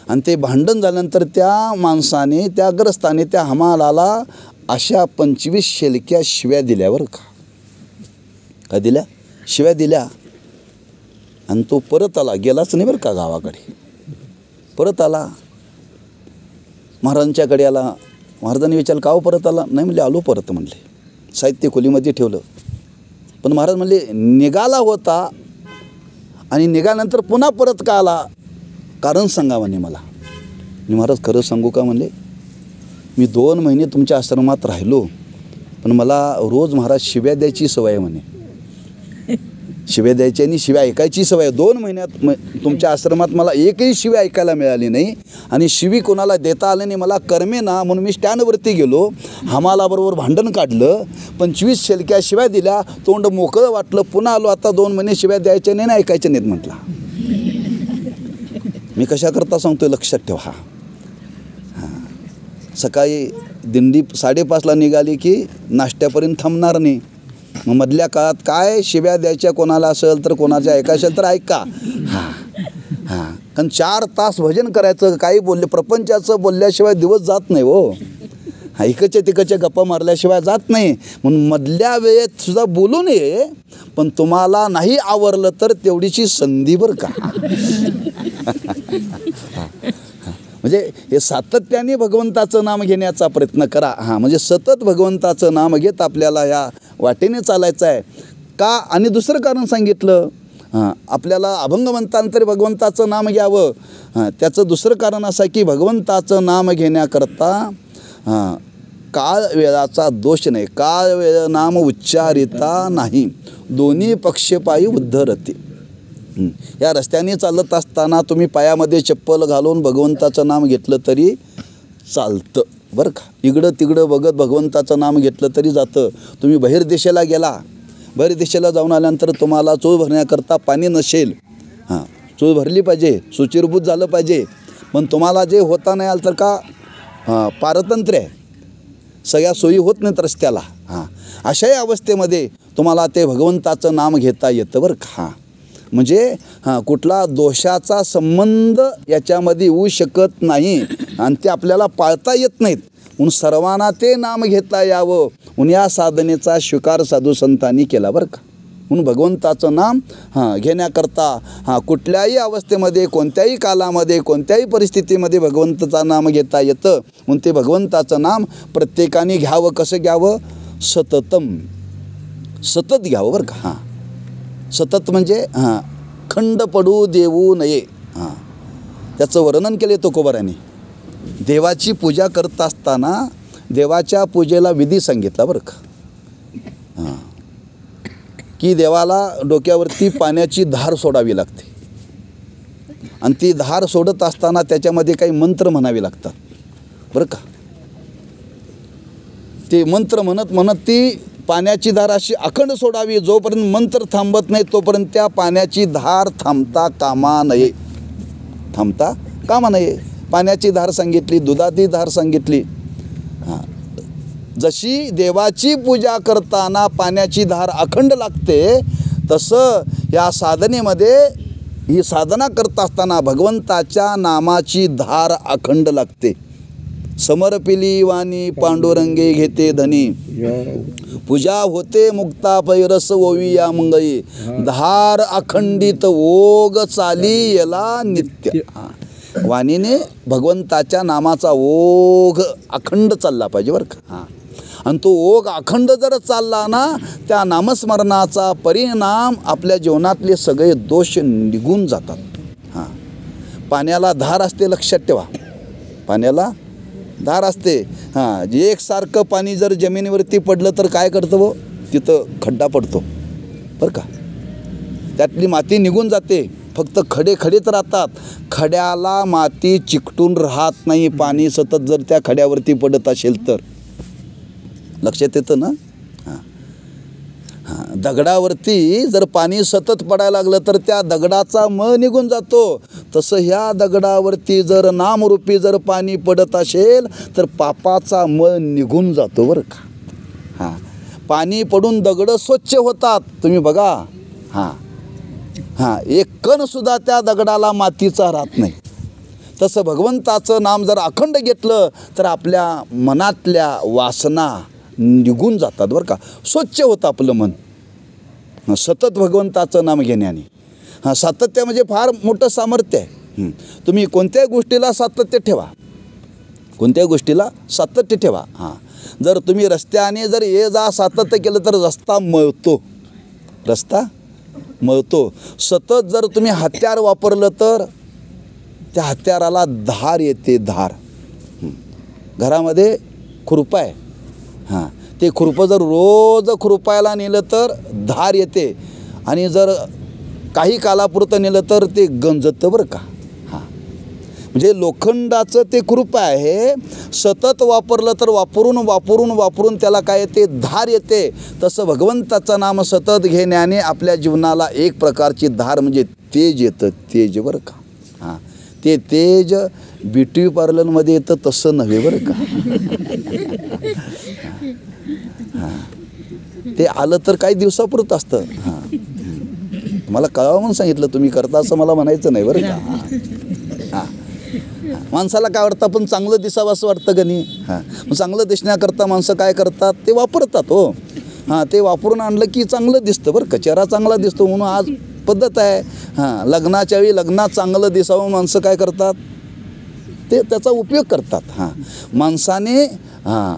आणि ते भांडण झाल्यानंतर त्या माणसाने, त्या ग्रस्ताने त्या हमालाला अशा 25 शेलक्या शिव्या दिल्या, बरं का. काय दिल्या? शिव्या दिल्या. आणि तो परत आला, गेलाच नाही बरं का गावाकडे. परत आला, महाराजांच्याकडे आला. महाराजांनी विचारलं, का हो परत आला? नाही म्हणले, आलो परत म्हणले, साहित्य खोलीमध्ये ठेवलं. पण महाराज म्हणले, निघाला होता आणि निघाल्यानंतर पुन्हा परत का आला? कारण सांगा म्हणे मला. मी महाराज खरं सांगू का म्हणले, मी 2 महिने तुमच्या आश्रमात राहिलो, पण मला रोज महाराज शिव्या द्यायची सवय म्हणे. शिव्या द्यायची आणि शिव्या ऐकायची सवय. 2 महिन्यात तुमच्या आश्रमात मला एकही शिवी ऐकायला मिळाली नाही आणि शिवी कोणाला देता आलं नाही. मला करमे ना म्हणून मी स्टँडवरती गेलो, हमालाबरोबर भांडण काढलं, 25 शेलक्या शिव्या दिल्या, तोंड मोकळं वाटलं, पुन्हा आलो. आता 2 महिने शिव्या द्यायच्या नाही ना ऐकायच्या नाहीत म्हटला. मी कशाकरता सांगतोय लक्षात ठेवा. सकाळी दिंडी 5:30ला निघाली की नाश्त्यापर्यंत थांबणार नाही. मग मधल्या काळात काय शिव्या द्यायच्या कोणाला असेल तर, कोणाच्या ऐकायचं असेल तर ऐका. कारण 4 तास भजन करायचं, काही बोलले प्रपंचाचं बोलल्याशिवाय दिवस जात नाही हो. इकडच्या तिकडच्या गप्पा मारल्याशिवाय जात नाही. म्हणून मधल्या वेळेत सुद्धा बोलू नये, पण तुम्हाला नाही आवरलं तर तेवढीची संधी बरं का. म्हणजे हे सातत्याने भगवंताचं नाम घेण्याचा प्रयत्न करा. म्हणजे सतत भगवंताचं नाम घेत आपल्याला या वाटेने चालायचं आहे का. आणि दुसरं कारण सांगितलं, आपल्याला अभंग म्हणताना तरी भगवंताचं नाम घ्यावं. त्याचं दुसरं कारण असं आहे की भगवंताचं नाम घेण्याकरता काळ वेळाचा दोष नाही. काळ वेळ नाम उच्चारिता नाही, दोन्ही पक्षपायी उद्धरते. या रस्त्याने चालत असताना तुम्ही पायामध्ये चप्पल घालून भगवंताचं नाम घेतलं तरी चालतं बरं का. इकडं तिकडं बघत भगवंताचं नाम घेतलं तरी जातं. तुम्ही बहिर्देशाला गेला, बहिर्देशाला जाऊन आल्यानंतर तुम्हाला चूळ भरण्याकरता पाणी नसेल, चूळ भरली पाहिजे, सुचिरभूत झालं पाहिजे, पण तुम्हाला जे होता नाही आलं तर का पारतंत्र्य आहे, सगळ्या सोयी होत नाहीत रस्त्याला. अशाही अवस्थेमध्ये तुम्हाला ते भगवंताचं नाम घेता येतं बरं का. म्हणजे कुठला दोषाचा संबंध याच्यामध्ये येऊ शकत नाही आणि ते आपल्याला पाळता येत नाहीत. म्हणून सर्वांना ते नाम घेता यावं म्हणून या साधनेचा स्वीकार साधू संतांनी केला बरं का. म्हणून भगवंताचं नाम घेण्याकरता कुठल्याही अवस्थेमध्ये, कोणत्याही कालामध्ये, कोणत्याही परिस्थितीमध्ये भगवंताचं नाम घेता येतं. म्हणून ते भगवंताचं नाम प्रत्येकाने घ्यावं. कसं घ्यावं? सततम, सतत घ्यावं बरं का. सतत म्हणजे खंड पडू देऊ नये. त्याचं वर्णन केले तुकोबाराने. देवाची पूजा करत असताना देवाच्या पूजेला विधी सांगितला बरं का. की देवाला डोक्यावरती पाण्याची धार सोडावी लागते आणि ती धार सोडत असताना त्याच्यामध्ये काही मंत्र म्हणावे लागतात बरं का. ते मंत्र म्हणत म्हणत ती पाण्याची धार अशी अखंड सोडावी. जोपर्यंत मंत्र थांबत नाही तोपर्यंत त्या पाण्याची धार थांबता कामा नये, थांबता कामा नये. पाण्याची धार सांगितली, दुधाची धार सांगितली. जशी देवाची पूजा करताना पाण्याची धार अखंड लागते, तसं या साधनेमध्ये ही साधना करत असताना भगवंताच्या नामाची धार अखंड लागते. समर्पिली वाणी पांडुरंगे घेते धनी, पूजा होते मुक्ता पैरस ओवी या मंगई, धार अखंडित ओघ चाली याला नित्य. वाणीने भगवंताच्या नामाचा ओघ अखंड चालला पाहिजे बरं का. आणि तो ओघ अखंड जर चालला ना, त्या नामस्मरणाचा परिणाम आपल्या जीवनातले सगळे दोष निघून जातात. पाण्याला धार असते, लक्षात ठेवा. पाण्याला धार असते. एकसारखं पाणी जर जमिनीवरती पडलं तर काय करतं वो, तिथं खड्डा पडतो बरं का. त्यातली माती निघून जाते, फक्त खडे खडेच राहतात. खड्याला माती चिकटून राहत नाही. पाणी सतत जर त्या खड्यावरती पडत असेल तर. लक्षात येतं ना. दगडावरती जर पाणी सतत पडायला लागलं तर त्या दगडाचा मळ निघून जातो. तसं ह्या दगडावरती जर नामरूपी जर पाणी पडत असेल तर पापाचा मळ निघून जातो बरं का. पाणी पडून दगडं स्वच्छ होतात. तुम्ही बघा, एक कणसुद्धा त्या दगडाला मातीचा राहत नाही. तसं भगवंताचं नाम जर अखंड घेतलं तर आपल्या मनातल्या वासना निघून जातात बरं का. स्वच्छ होतं आपलं मन सतत भगवंताचं नाम घेण्याने. सातत्य म्हणजे फार मोठं सामर्थ्य आहे. तुम्ही कोणत्याही गोष्टीला सातत्य ठेवा, कोणत्याही गोष्टीला सातत्य ठेवा. जर तुम्ही रस्त्याने जर ये जा सातत्य केलं तर रस्ता मळतो, रस्ता मळतो. सतत जर तुम्ही हत्यार वापरलं तर त्या हत्याराला धार येते, धार. घरामध्ये खुरपं आहे, ते खुरपं जर रोज खुरपायला नेलं तर धार येते. आणि जर काही कालापुरतं नेलं तर ते गंजतं बरं का. हां, म्हणजे लोखंडाचं ते कृपा आहे, सतत वापरलं तर वापरून वापरून वापरून त्याला काय येते, धार येते. तसं भगवंताचं नाम सतत घेण्याने आपल्या जीवनाला एक प्रकारची धार म्हणजे तेज येतं, तेज बरं का. हां, ते तेज ब्युटी पार्लरमध्ये येतं तसं नव्हे बरं का. हां, ते आलं तर काही दिवसापुरतं असतं. हां, मला कळावं म्हणून सांगितलं, तुम्ही करता असं मला म्हणायचं नाही बरं का. हां, माणसाला काय वाटतं, आपण चांगलं दिसावं असं वाटतं का नाही. हां, मग चांगलं दिसण्याकरता माणसं काय करतात, ते वापरतात. हो, हां, ते वापरून आणलं की चांगलं दिसतं बरं का, चेहरा चांगला दिसतो म्हणून आज पद्धत आहे. हां, लग्नाच्या वेळी लग्नात चांगलं दिसावं माणसं काय करतात, ते त्याचा उपयोग करतात. हां, माणसाने हां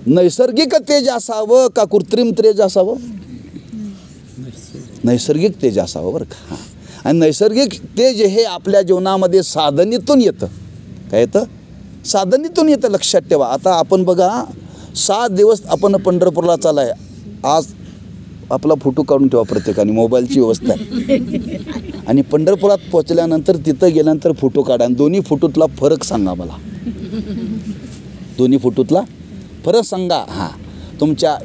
नैसर्गिक तेज असावं का कृत्रिम तेज असावं, नैसर्गिक तेज असावं बरं का. हां, आणि नैसर्गिक तेज हे आपल्या जीवनामध्ये साधनेतून येतं. काय येतं, साधनेतून येतं, लक्षात ठेवा. आता आपण बघा 7 दिवस आपण पंढरपूरला चालाय, आज आपला फोटो काढून ठेवा प्रत्येकाने, मोबाईलची व्यवस्था आहे. आणि पंढरपुरात पोचल्यानंतर तिथं गेल्यानंतर फोटो काढा आणि दोन्ही फोटोतला फरक सांगा मला, दोन्ही फोटोतला फरक सांगा. हां, तुमच्या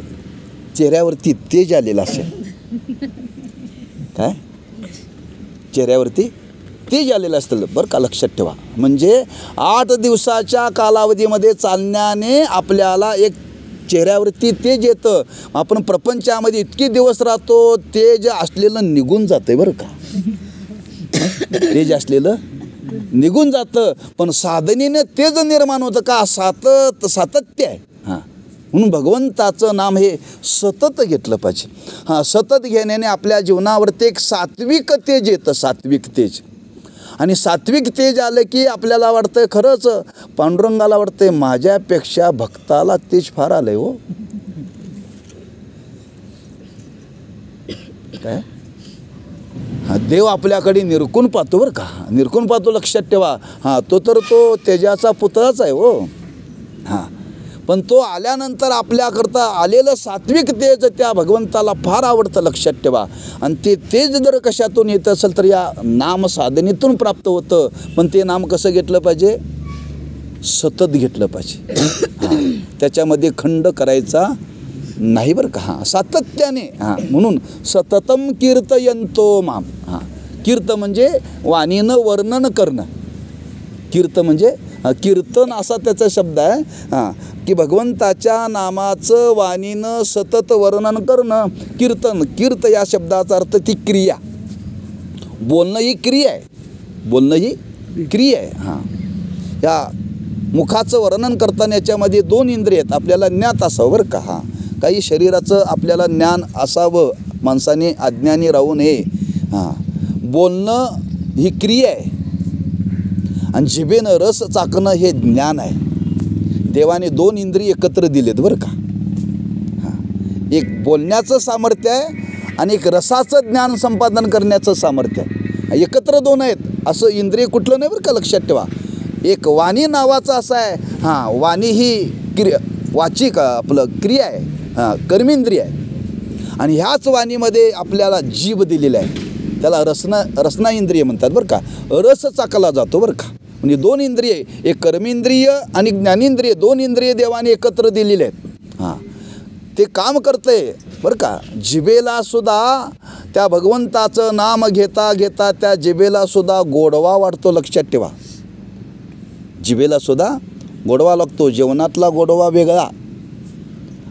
चेहऱ्यावरती तेज आलेलं असेल, काय चेहऱ्यावरती तेज आलेलं असतं बरं का, लक्षात ठेवा. म्हणजे 8 दिवसाच्या कालावधीमध्ये चालण्याने आपल्याला एक चेहऱ्यावरती तेज येतं. आपण प्रपंचामध्ये इतके दिवस राहतो, तेज असलेलं निघून जातं बरं का, तेज असलेलं निघून जातं. पण साधनेनं तेज निर्माण होतं का, सातत्य आहे. हां, म्हणून भगवंताचं नाम हे सतत घेतलं पाहिजे. हां, सतत घेण्याने आपल्या जीवनावरती एक सात्विक तेज येतं, सात्विक तेज. आणि सात्विक तेज आलं की आपल्याला वाटतं, खरंच पांडुरंगाला वाटतंय माझ्यापेक्षा भक्ताला तेज फार आलंय. हो, काय हां, देव आपल्याकडे निरखून पाहतो बरं का, निरखून पाहतो, लक्षात ठेवा. हां, तो तेजाचा पुतळाच आहे. हो, हां, पण तो आल्यानंतर आपल्याकरता आलेलं सात्विक तेज त्या भगवंताला फार आवडतं, लक्षात ठेवा. आणि ते तेज जर कशातून येत असेल तर या नाम साधनेतून प्राप्त होतं. पण ते नाम कसं घेतलं पाहिजे, सतत घेतलं पाहिजे. हां, त्याच्यामध्ये खंड करायचा नाही बरं का. हां, सातत्याने. हां, म्हणून सततम कीर्तयंतो माम. हां, कीर्त म्हणजे वाणीनं वर्णन करणं, कीर्त म्हणजे कीर्तन असा त्याचा शब्द आहे. हां, की भगवंताच्या नामाचं वाणीनं सतत वर्णन करणं कीर्तन. कीर्त या शब्दाचा अर्थ ती क्रिया, बोलणं ही क्रिया आहे, बोलणं ही क्रिया आहे. हां, या मुखाचं वर्णन करताना याच्यामध्ये 2 इंद्रिय आहेत, आपल्याला ज्ञात असावं बरं का. हां, काही शरीराचं आपल्याला ज्ञान असावं, माणसाने अज्ञानी राहू नये. हां, बोलणं ही क्रिया आहे आणि जिभेनं रस चाकणं हे ज्ञान आहे. देवाने 2 इंद्रिय एकत्र दिलेत बरं का. हां, एक बोलण्याचं सामर्थ्य आहे आणि एक रसाचं ज्ञान संपादन करण्याचं सामर्थ्य आहे. एकत्र 2 आहेत, असं इंद्रिय कुठलं नाही बरं का, लक्षात ठेवा. एक वाणी नावाचं असं आहे. हां, वाणी ही वाची का आपलं क्रिया आहे, हां, कर्मेंद्रिय आहे. आणि ह्याच वाणीमध्ये आपल्याला जीभ दिलेला आहे, त्याला रसना इंद्रिय म्हणतात बरं का. रस चाकला जातो बरं का. म्हणजे 2 इंद्रिय, एक कर्मेंद्रिय आणि ज्ञानेंद्रिय, 2 इंद्रिय देवाने एकत्र दिलेले आहेत. हां, ते काम करतंय बरं का. जिभेला सुद्धा त्या भगवंताचं नाम घेता घेता त्या जिभेला सुद्धा गोडवा वाढतो, लक्षात ठेवा. जिभेला सुद्धा गोडवा लागतो. जेवणातला गोडवा वेगळा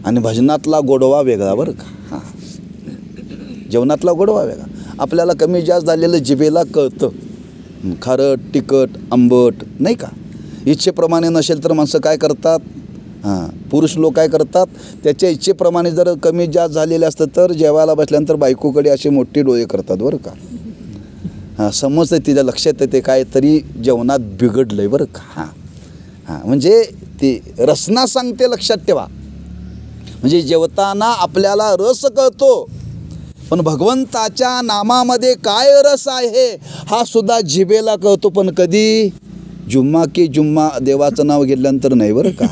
आणि भजनातला गोडवा वेगळा बरं का. हां, जेवणातला गोडवा वेगळा, आपल्याला कमी जास्त झालेलं जिभेला कळतं. खारट, तिखट, आंबट नाही का. इच्छेप्रमाणे नसेल तर माणसं काय करतात, हां, पुरुष लोक काय करतात, त्याच्या इच्छेप्रमाणे जर कमी जास्त झालेले असतं तर जेवायला बसल्यानंतर बायकोकडे असे मोठे डोळे करतात बरं का. हां, समजतं, तिच्या लक्षात येते काय तरी जेवणात बिघडलं आहे बरं का. हां, हां, म्हणजे ती रसना सांगते, लक्षात ठेवा. म्हणजे जेवताना आपल्याला रस कळतो, पण भगवंताच्या नामामध्ये काय रस आहे हा सुद्धा जिभेला कळतो. पण कधी जुम्मा की जुम्मा देवाचं नाव घेतल्यानंतर नाही बरं का.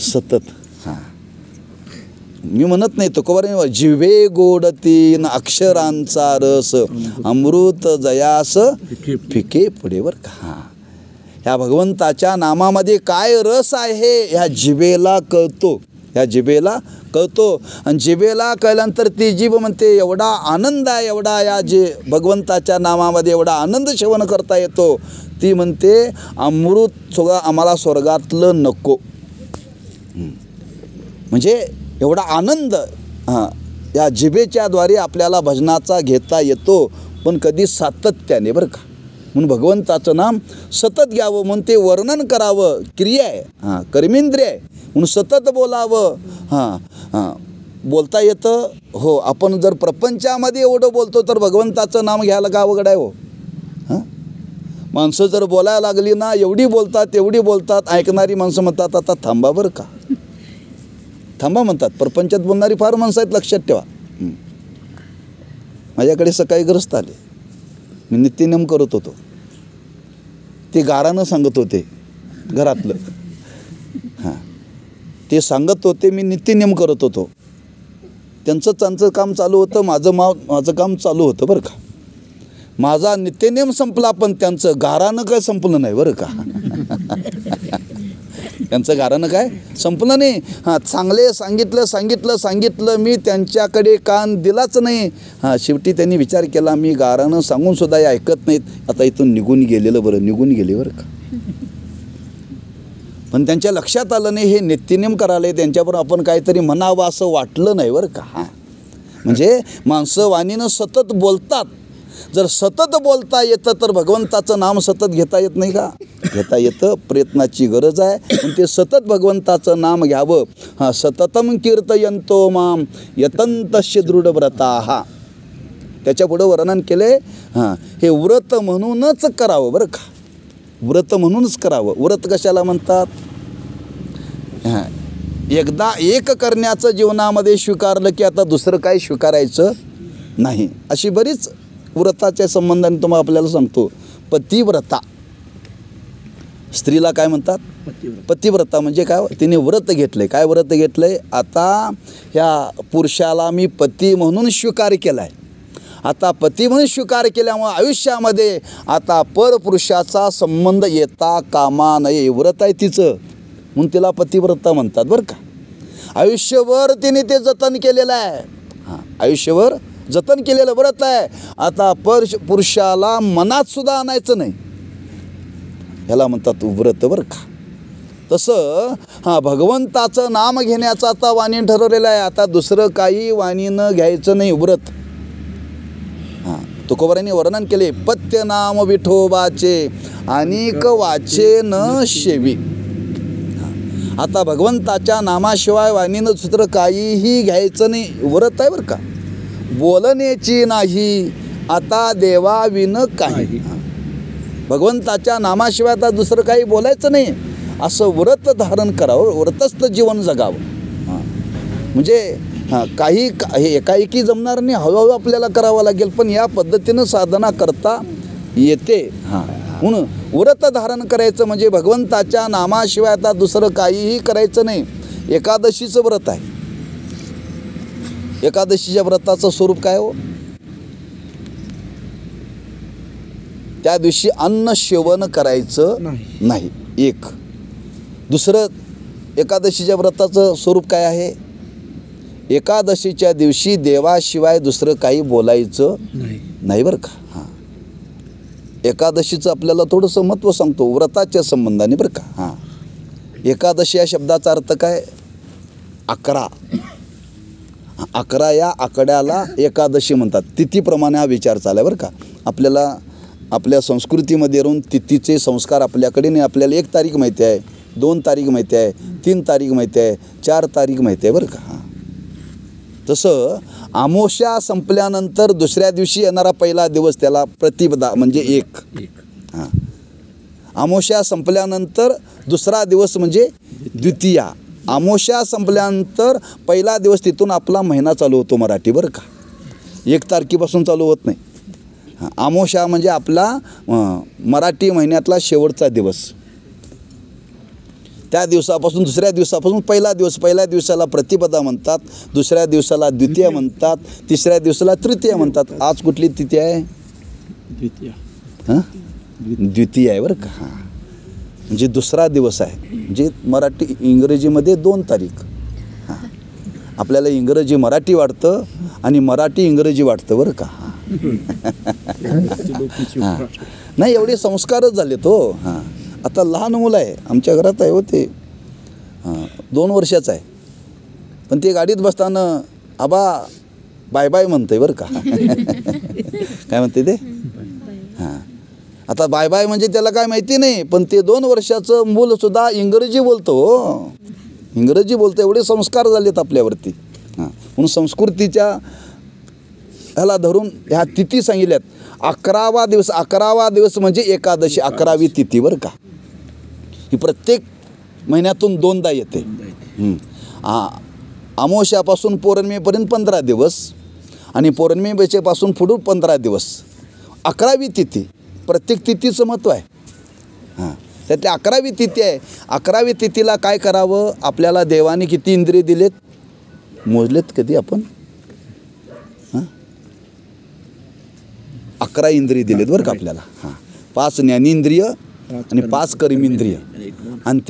सतत. हां, मी म्हणत नाही, तुकोबाराने जिव्हे गोडती न अक्षरांचा रस अमृत जयास फिके पुढे बरं का. हां, ह्या भगवंताच्या नामामध्ये काय रस आहे ह्या जिभेला कळतो, ह्या जिभेला कळतो. आणि जिभेला कळल्यानंतर ती जीभ म्हणते एवढा आनंद आहे, एवढा या भगवंताच्या नामामध्ये एवढा आनंद सेवन करता येतो. ती म्हणते अमृत सुद्धा आम्हाला स्वर्गातलं नको. म्हणजे एवढा आनंद या जिभेच्याद्वारे आपल्याला भजनाचा घेता येतो, पण कधी सातत्याने बरं का. म्हणून भगवंताचं नाम सतत घ्यावं, म्हणून ते वर्णन करावं, क्रिया आहे, कर्मेंद्रिय आहे, म्हणून सतत बोलावं. बोलता येतं हो. आपण जर प्रपंचामध्ये एवढं बोलतो तर भगवंताचं नाम घ्यायला का अवघड आहे हो. माणसं जर बोलायला लागली ना, एवढी बोलतात, ऐकणारी माणसं म्हणतात आता थांबा बरं का, थांबा म्हणतात. प्रपंचात बोलणारी फार माणसं आहेत, लक्षात ठेवा. माझ्याकडे सकाळी ग्रस्त आले, मी नित्यनेम करत होतो, ते गारानं सांगत होते घरातलं. ते सांगत होते, मी नित्यनेम करत होतो. त्यांचं काम चालू होतं, माझं काम चालू होतं बरं का. माझा नित्यनेम संपला, पण त्यांचं गारानं काय संपलं नाही बरं का. त्यांचं गारानं काय संपलं नाही. चांगले सांगितलं मी, त्यांच्याकडे कान दिलाच नाही. शेवटी त्यांनी विचार केला, मी गारानं सांगूनसुद्धा हे ऐकत नाहीत, आता इथून निघून गेले बरं का. पण त्यांच्या लक्षात आलं नाही हे नित्यनेम करायला त्यांच्याबरोबर आपण काहीतरी म्हणावं असं वाटलं नाही बरं का. म्हणजे माणसं वाणीनं सतत बोलतात. जर सतत बोलता येतं तर भगवंताचं नाम सतत घेता येत नाही का. घेता येतं, प्रयत्नाची गरज आहे, पण ते सतत भगवंताचं नाम घ्यावं. सततम कीर्तयंतो माम यतंतस्य दृढव्रताः. त्याच्या पुढं वर्णन केले, हे व्रत म्हणूनच करावं बरं का. व्रत म्हणूनच करावं. व्रत कशाला म्हणतात. एकदा एक करण्याचं जीवनामध्ये स्वीकारलं की आता दुसरं काही स्वीकारायचं नाही. अशी बरीच व्रताच्या संबंधाने तुम्हाला आपल्याला सांगतो. पतिव्रता, स्त्रीला काय म्हणतात पतिव्रता. म्हणजे काय, तिने व्रत घेतलंय. काय व्रत घेतलंय, आता ह्या पुरुषाला मी पती म्हणून स्वीकार केला आहे. आता पती म्हणून स्वीकार केल्यामुळे आयुष्यामध्ये आता परपुरुषाचा संबंध येता कामा नये. व्रत आहे तिचं, म्हणून तिला पतिव्रता म्हणतात बरं का. आयुष्यभर तिने ते जतन केलेलं आहे. आयुष्यभर जतन केलेलं व्रत आहे. आता पुरुषाला मनात सुद्धा आणायचं नाही, ह्याला म्हणतात व्रत बरं का. तसं भगवंताचं नाम घेण्याचं आता वाणी ठरवलेलं आहे. आता दुसरं काही वाणीनं घ्यायचं नाही, व्रत. तुकोबारांनी वर्णन केले, पत्य नाम विठोबाचे अनेक वाचे न शेवी. आता भगवंताच्या नामाशिवाय वाणीनं दुसरं काहीही घ्यायचं नाही, व्रत आहे बरं का. बोलण्याची नाही आता देवाविन काही. भगवंताच्या नामाशिवाय आता दुसरं काही बोलायचं नाही, असं व्रत धारण करावं, व्रतस्थ जीवन जगावं. म्हणजे काही हे एकाएकी जमणार नाही, हळूहळू आपल्याला करावं लागेल, पण या पद्धतीनं साधना करता येते. म्हणून व्रत धारण करायचं म्हणजे भगवंताच्या नामाशिवाय आता दुसरं काहीही करायचं नाही. एकादशीचं व्रत आहे. एकादशीच्या व्रताचं स्वरूप काय हो. त्या दिवशी अन्न सेवन करायचं नाही. एक. दुसरं एकादशीच्या व्रताचं स्वरूप काय आहे. एकादशीच्या दिवशी देवाशिवाय दुसरं काही बोलायचं नाही बरं का. एकादशीचं आपल्याला थोडंसं महत्त्व सांगतो व्रताच्या संबंधाने बरं का. एकादशी या शब्दाचा अर्थ काय, 11. 11 या आकड्याला एकादशी म्हणतात. तिथीप्रमाणे हा विचार चालला बरं का. आपल्याला आपल्या संस्कृतीमध्ये राहून तिथीचे संस्कार आपल्याकडे नाही. आपल्याला 1 तारीख माहिती आहे, 2 तारीख माहिती आहे, 3 तारीख माहिती आहे, 4 तारीख माहिती आहे बरं का. तसं अमावस्या संपल्यानंतर दुसऱ्या दिवशी येणारा पहिला दिवस त्याला प्रतिपदा म्हणजे 1. अमावस्या संपल्यानंतर दुसरा दिवस म्हणजे द्वितीया. अमावस्या संपल्यानंतर पहिला दिवस, तिथून आपला महिना चालू होतो मराठी बरं का. 1 तारखेपासून चालू होत नाही. अमावस्या म्हणजे आपला मराठी महिन्यातला शेवटचा दिवस. त्या दिवसापासून दुसऱ्या दिवसापासून पहिला दिवसाला प्रतिपदा म्हणतात, दुसऱ्या दिवसाला द्वितीय म्हणतात, तिसऱ्या दिवसाला तृतीय म्हणतात. आज कुठली तिथी आहे? द्वितीय आहे बरं का. हां, म्हणजे दुसरा दिवस आहे. म्हणजे मराठी इंग्रजीमध्ये 2 तारीख. हां, आपल्याला इंग्रजी मराठी वाटतं आणि मराठी इंग्रजी वाटतं बरं का. हां, नाही एवढे संस्कारच झाले तो. हां, आता लहान मुलं आहे आमच्या घरात आहे, होते 2 वर्षाचं आहे, पण ते गाडीत बसताना आबा बाय बाय म्हणतंय बरं का. काय म्हणते ते? हां, आता बाय बाय म्हणजे त्याला काय माहिती नाही, पण ते 2 वर्षाचं मूलसुद्धा इंग्रजी बोलतो. हो, इंग्रजी बोलतं. एवढे संस्कार झालेत आपल्यावरती. हां, म्हणून संस्कृतीच्या ह्याला धरून ह्या तिथी सांगितल्यात. 11वा दिवस म्हणजे एकादशी, 11वी तिथी बरं का. ही प्रत्येक महिन्यातून 2दा येते. अमावस्यापासून पौर्णिमेपर्यंत 15 दिवस आणि पौर्णिमेपासून पुढून 15 दिवस. 11वी तिथी, प्रत्येक तिथीचं महत्त्व आहे. हां, त्यातली 11वी तिथी आहे. 11वी तिथीला काय करावं? आपल्याला देवाने किती इंद्रिय दिलेत? मोजलेत कधी आपण? 11 इंद्रिय दिलेत बरं का आपल्याला. हां, 5 ज्ञानेंद्रिय आणि 5 कर्मेंद्रिय आणि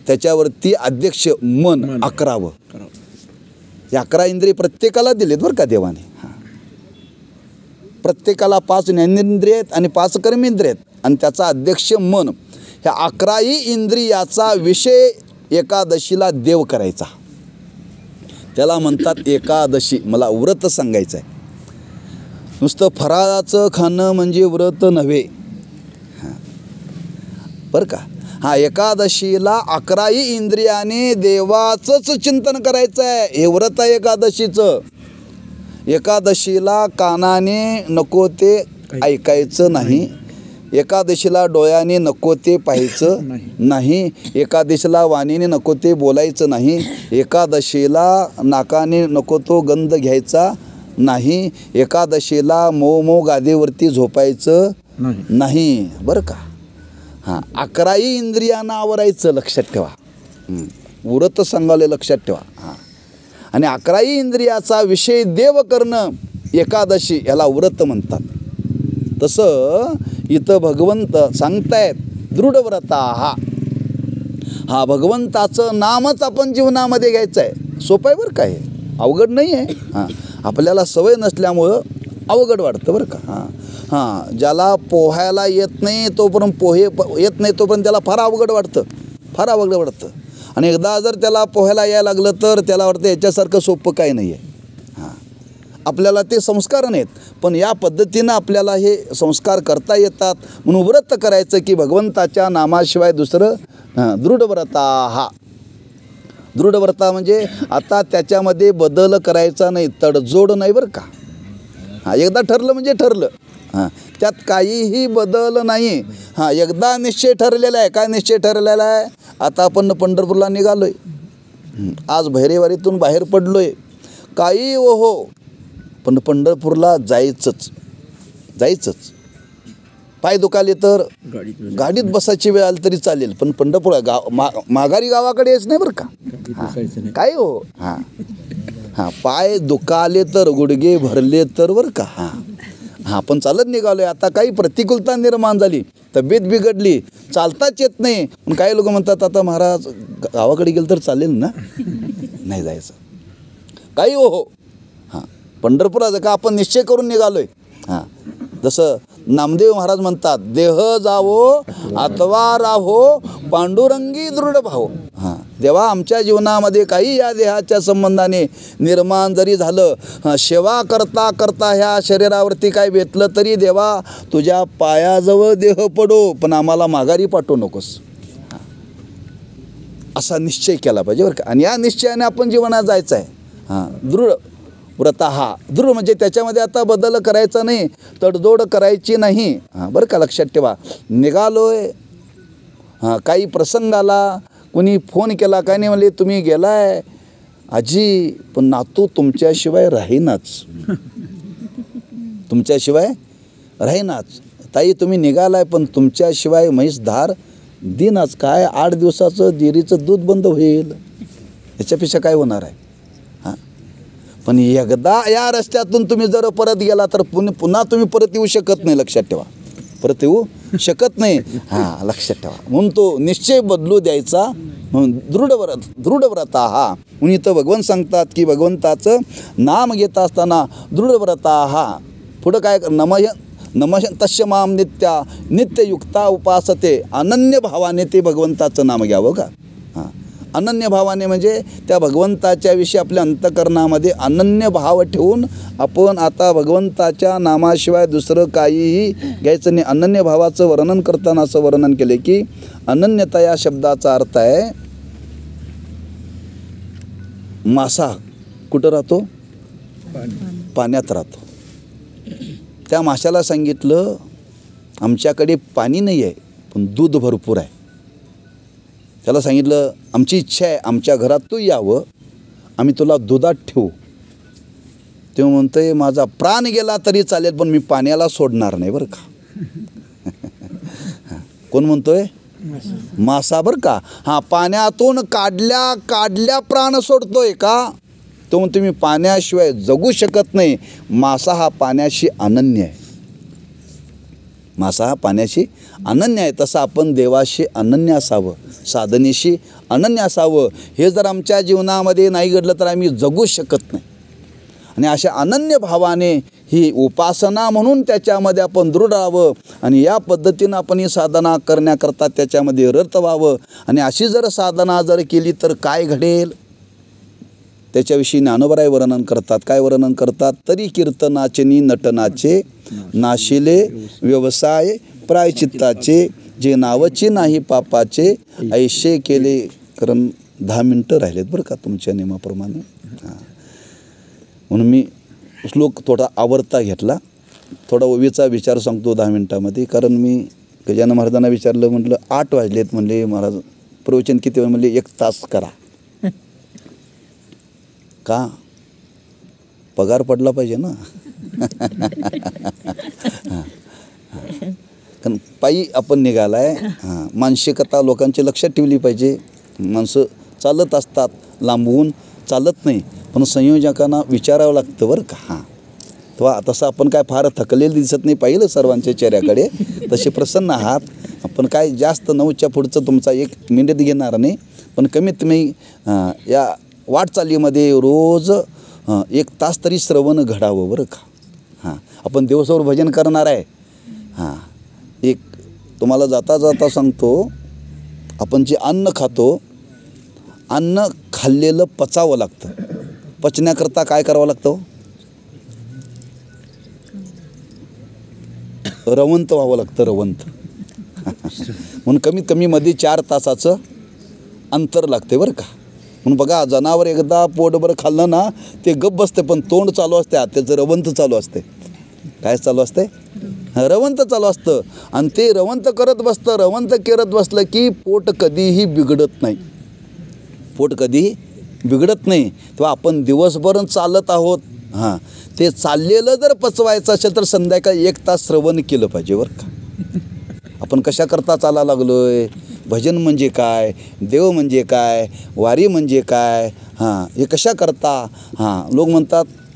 त्याच्यावरती अध्यक्ष मन 11वं. हे 11 इंद्रिय प्रत्येकाला दिलेत बरं का देवाने. हां, प्रत्येकाला 5 ज्ञानेंद्रिय आहेत आणि 5 कर्मेंद्रिय आहेत आणि त्याचा अध्यक्ष मन. ह्या 11ही इंद्रियाचा विषय एकादशीला देव करायचा. त्याला म्हणतात एकादशी. मला व्रत सांगायचं आहे. नुसतं फराळाचं खाणं म्हणजे व्रत नव्हे. हां, बरं का. हा, एकादशीला 11ही इंद्रियाने देवाचंच चिंतन करायचं आहे. हे व्रत आहे एकादशीचं. एकादशीला कानाने नको ते ऐकायचं नाही, एकादशीला डोळ्याने नको ते पाहायचं नाही, एकादशीला वाणीने नको ते बोलायचं नाही, एकादशीला नाकाने नको तो गंध घ्यायचा नाही, एकादशीला मऊ गादीवरती झोपायचं नाही बरं का. हां, 11ही इंद्रियांना आवरायचं, लक्षात ठेवा. व्रत सांगावले लक्षात ठेवा. हां, आणि 11ही इंद्रियाचा विषय देव करणं एकादशी याला व्रत म्हणतात. तसं इथं भगवंत सांगतायत दृढव्रता. हा भगवंताचं नामच आपण जीवनामध्ये घ्यायचं आहे. सोपं आहे बरं का, हे अवघड नाही आहे. हां, आपल्याला सवय नसल्यामुळं अवघड वाटतं बरं का. हां, ज्याला पोहायला येत नाही तोपर्यंत येत नाही तोपर्यंत त्याला फार अवघड वाटतं. आणि एकदा जर त्याला पोहायला यायला लागलं तर त्याला वाटतं याच्यासारखं सोपं काही नाही आहे. हां, आपल्याला ते संस्कार नाहीत, पण या पद्धतीनं आपल्याला हे संस्कार करता येतात. म्हणून व्रत करायचं की भगवंताच्या नामाशिवाय दुसरं. दृढव्रता. दृढव्रता म्हणजे आता त्याच्यामध्ये बदल करायचा नाही, तडजोड नाही बरं का. हां, एकदा ठरलं म्हणजे ठरलं. हां, त्यात काहीही बदल नाही. हां, एकदा निश्चय ठरलेला आहे. काय निश्चय ठरलेला आहे? आता आपण पंढरपूरला निघालो आहे, आज भैरेवारीतून बाहेर पडलो आहे, काही हो पण पंढरपूरला जायचंच. पाय दुखाले तर गाडीत बसायची वेळ आली तरी चालेल, पण पंढरपूर माघारी गावाकडे यायचं नाही बरं का. काय हो. हां, पाय दुखाले तर, गुडघे भरले तर बरं का. हां, पण चालत निघालो आहे. आता काही प्रतिकूलता निर्माण झाली, तब्येत बिघडली, चालताच येत नाही. पण काही लोक म्हणतात आता महाराज गावाकडे गेलं तर चालेल ना, नाही जायचं. काही हो. हां, पंढरपुरात का आपण निश्चय करून निघालो आहे. हां, जसं नामदेव महाराज म्हणतात, देह जावो अथवा राहो पांडुरंगी दृढ भाव. हां, देवा आमच्या जीवनामध्ये काही या देहाच्या संबंधाने निर्माण जरी झालं, सेवा करता करता ह्या शरीरावरती काय बेतलं तरी देवा तुझ्या पायाजवळ देह पडो, पण आम्हाला माघारी पाठवू नकोस. असा निश्चय केला पाहिजे बरं का. आणि या निश्चयाने आपण जीवनात जायचं आहे. हां, दृढ व्रत. दृढ म्हणजे त्याच्यामध्ये आता बदल करायचा नाही, तडजोड करायची नाही. हां, बरं का, लक्षात ठेवा. निघालोय, हां, काही प्रसंग आला, कोणी फोन केला, काय नाही म्हणले तुम्ही गेलाय आजी, पण नातू तुमच्याशिवाय राहीनाच. ताई तुम्ही निघालाय पण तुमच्याशिवाय म्हैस धार दिनाच काय 8 दिवसाचं डेअरीचं दूध बंद होईल, याच्यापेक्षा काय होणार आहे. हां, पण एकदा या रस्त्यातून तुम्ही जर परत गेला तर पुन्हा तुम्ही परत येऊ शकत नाही, लक्षात ठेवा. परत येऊ शकत नाही. हां, लक्षात ठेवा. म्हणून तो निश्चय बदलू द्यायचा, म्हणून दृढव्रता हा. म्हणून इथं भगवान सांगतात की भगवंताचं नाम घेत असताना दृढव्रता हा. पुढं काय, नमः तस्य माम नित्ययुक्ता उपासते. अनन्य भावाने ते भगवंताचं नाम घ्यावं का. हां, अनन्य भावाने म्हणजे त्या भगवंताच्या विषयी आपल्या अंतःकरणामध्ये अनन्य भाव ठेवून आपण आता भगवंताच्या नामाशिवाय दुसरं काहीही घ्यायचं नाही. अनन्य भावाचं वर्णन करताना असं वर्णन केले की अनन्यता या शब्दाचा अर्थ आहे मासा कुठं राहतो, पाण्यात राहतो. त्या माशाला सांगितलं आमच्याकडे पाणी नाही आहे पण दूध भरपूर आहे. त्याला सांगितलं आमची इच्छा आहे आमच्या घरात तू यावं, आम्ही तुला दुधात ठेवू. तेव्हा म्हणतोय माझा प्राण गेला तरी चालेल पण मी पाण्याला सोडणार नाही बरं का. कोण म्हणतोय, मासा बरं का. हां, पाण्यातून काढल्या प्राण सोडतोय का. तो म्हणतो मी पाण्याशिवाय जगू शकत नाही. मासा हा पाण्याशी अनन्य आहे. मासा हा पाण्याशी अनन्य आहे. तसं आपण देवाशी अनन्य असावं, साधनेशी अनन्य असावं. हे जर आमच्या जीवनामध्ये नाही घडलं तर आम्ही जगू शकत नाही. आणि अशा अनन्य भावाने ही उपासना म्हणून त्याच्यामध्ये आपण दृढ राहावं आणि या पद्धतीनं आपण ही साधना करण्याकरता त्याच्यामध्ये रत व्हावं. आणि अशी जर साधना जर केली तर काय घडेल त्याच्याविषयी ज्ञानोबराय वर्णन करतात. काय वर्णन करतात, तरी कीर्तनाचे नटनाचे नाशिले व्यवसाय प्रायचित्ताचे, जे नावची नाही पापाचे ऐशे केले. कारण 10 मिनटं राहिलेत बरं का तुमच्या नियमाप्रमाणे. हां, म्हणून मी श्लोक थोडा आवरता घेतला. थोडा ओवीचा विचार सांगतो 10 मिनटामध्ये. कारण मी गजानन महाराजांना विचारलं, म्हटलं 8 वाजलेत, म्हणले महाराज प्रवचन किती वेळ, म्हणले 1 तास करा. का, पगार पडला पाहिजे ना. कारण पायी आपण निघालाय. हां, मानसिकता लोकांची लक्षात ठेवली पाहिजे. माणसं चालत असतात, लांबवून चालत नाही, पण संयोजकांना विचारावं लागतं बरं का. हां, तेव्हा तसं आपण काय फार थकलेलं दिसत नाही, पाहिलं सर्वांच्या चेहऱ्याकडे तसे प्रसन्न आहात. आपण काय जास्त 9च्या पुढचं तुमचा 1 मिनिट घेणार नाही, पण कमीत कमी या वाटचालीमध्ये रोज 1 तास तरी श्रवण घडावं बरं का. हां, आपण देवसमोर भजन करणार आहे. हां, एक तुम्हाला जाता जाता सांगतो, आपण जे अन्न खातो, अन्न खाल्लेलं पचावं लागतं. पचण्याकरता काय करावं लागतं, रवंत व्हावं लागतं, रवंत. म्हणून कमीत कमी मध्ये 4 तासाचं अंतर लागते बरं का. म्हणून बघा, जनावर एकदा पोटभर खाल्लं ना ते गप्प बसते, पण तोंड चालू असते, त्याचं रवंत चालू असते. काय चालू असते, रवंत चालू असतं. आणि ते रवंत करत बसतं. रवंत करत बसलं की पोट कधीही बिघडत नाही, पोट कधीही बिघडत नाही. तेव्हा आपण दिवसभर चालत आहोत. हां, ते चाललेलं जर पचवायचं असेल तर संध्याकाळी 1 तास श्रवण केलं पाहिजे बरं का. आपण कशाकरता चालायला लागलो आहे, भजन म्हणजे काय, देव म्हणजे काय, वारी म्हणजे काय, हां, हे कशाकरता. हां, लोक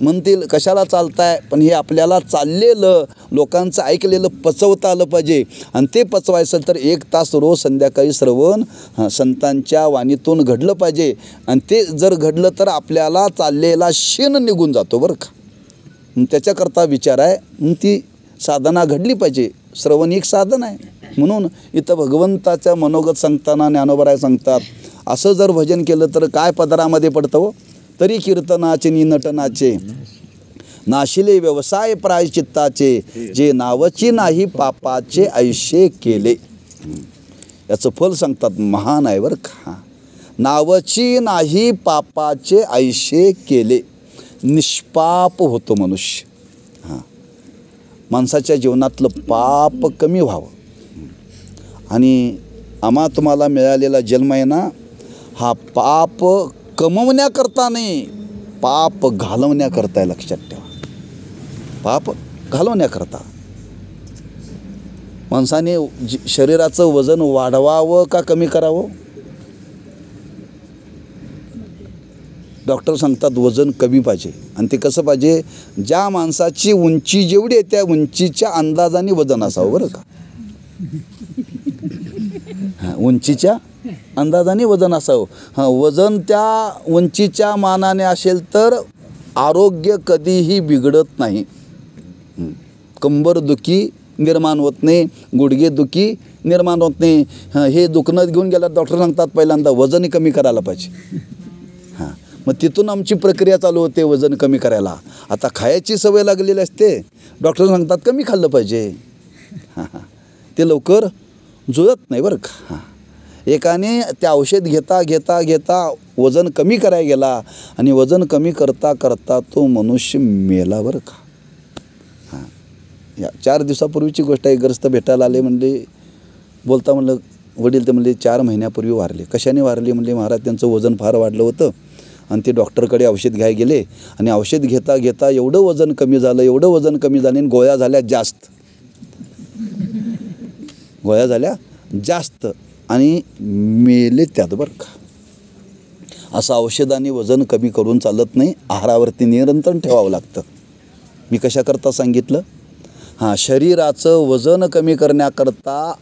म्हणतील कशाला चालताय, पण हे आपल्याला चाललेलं लोकांचं ऐकलेलं पचवता आलं पाहिजे. आणि ते पचवायचं तर 1 तास रोज संध्याकाळी श्रवण संतांच्या वाणीतून घडलं पाहिजे. आणि ते जर घडलं तर आपल्याला चाललेला शेण निघून जातो बरं का. त्याच्याकरता विचार आहे, म्हणून ती साधना घडली पाहिजे. श्रवण एक साधन आहे. म्हणून इथं भगवंताच्या मनोगत सांगताना ज्ञानोबराय सांगतात, असं जर भजन केलं तर काय पदरामध्ये पडतं हो, तरी कीर्तनाचे नटनाचे नाशिले व्यवसाय प्रायचित्ताचे, जे नावची नाही पापाचे ऐशे केले. याचं फल सांगतात, महान आहे बरं का. नावची नाही पापाचे ऐशे केले, निष्पाप होतो मनुष्य. हां, माणसाच्या जीवनातलं पाप कमी व्हावं. आणि आम्हा तुम्हाला मिळालेला जन्म आहे ना, हा पाप कमवण्याकरता नाही, पाप घालवण्याकरता आहे. लक्षात ठेवा, पाप घालवण्याकरता. माणसाने शरीराचं वजन वाढवावं का कमी करावं? डॉक्टर सांगतात वजन कमी पाहिजे. आणि ते कसं पाहिजे? ज्या माणसाची उंची जेवढी आहे त्या उंचीच्या अंदाजाने वजन असावं बरं का. उंचीच्या अंदाजाने वजन असावं. वजन त्या उंचीच्या मानाने असेल तर आरोग्य कधीही बिघडत नाही. कंबरदुखी निर्माण होत नाही, गुडघेदुखी निर्माण होत नाही. हे दुखणं घेऊन गेल्यावर डॉक्टर सांगतात पहिल्यांदा वजन कमी करायला पाहिजे. मग तिथून आमची प्रक्रिया चालू होते वजन कमी करायला. आता खायची सवय लागलेली असते, डॉक्टर सांगतात कमी खाल्लं पाहिजे. ते लवकर जुळत नाही बरं का. एकाने ते औषध घेता घेता घेता वजन कमी करायला गेला आणि वजन कमी करता करता तो मनुष्य मेला बरं का. या 4 दिवसापूर्वीची गोष्ट आहे. ग्रस्त भेटायला आले, म्हणले बोलता म्हणलं वडील ते म्हणले 4 महिन्यापूर्वी वारले. कशाने वारले म्हणले? महाराज त्यांचं वजन फार वाढलं होतं आणि ते डॉक्टरकडे औषध घ्यायला गेले आणि औषध घेता घेता एवढं वजन कमी झालं, एवढं वजन कमी झालं आणि गोळ्या झाल्या जास्त, गोळ्या झाल्या जास्त आणि मेले त्यात बरं का. असं औषधाने वजन कमी करून चालत नाही, आहारावरती नियंत्रण ठेवावं लागतं. मी कशाकरता सांगितलं? शरीराचं वजन कमी करण्याकरता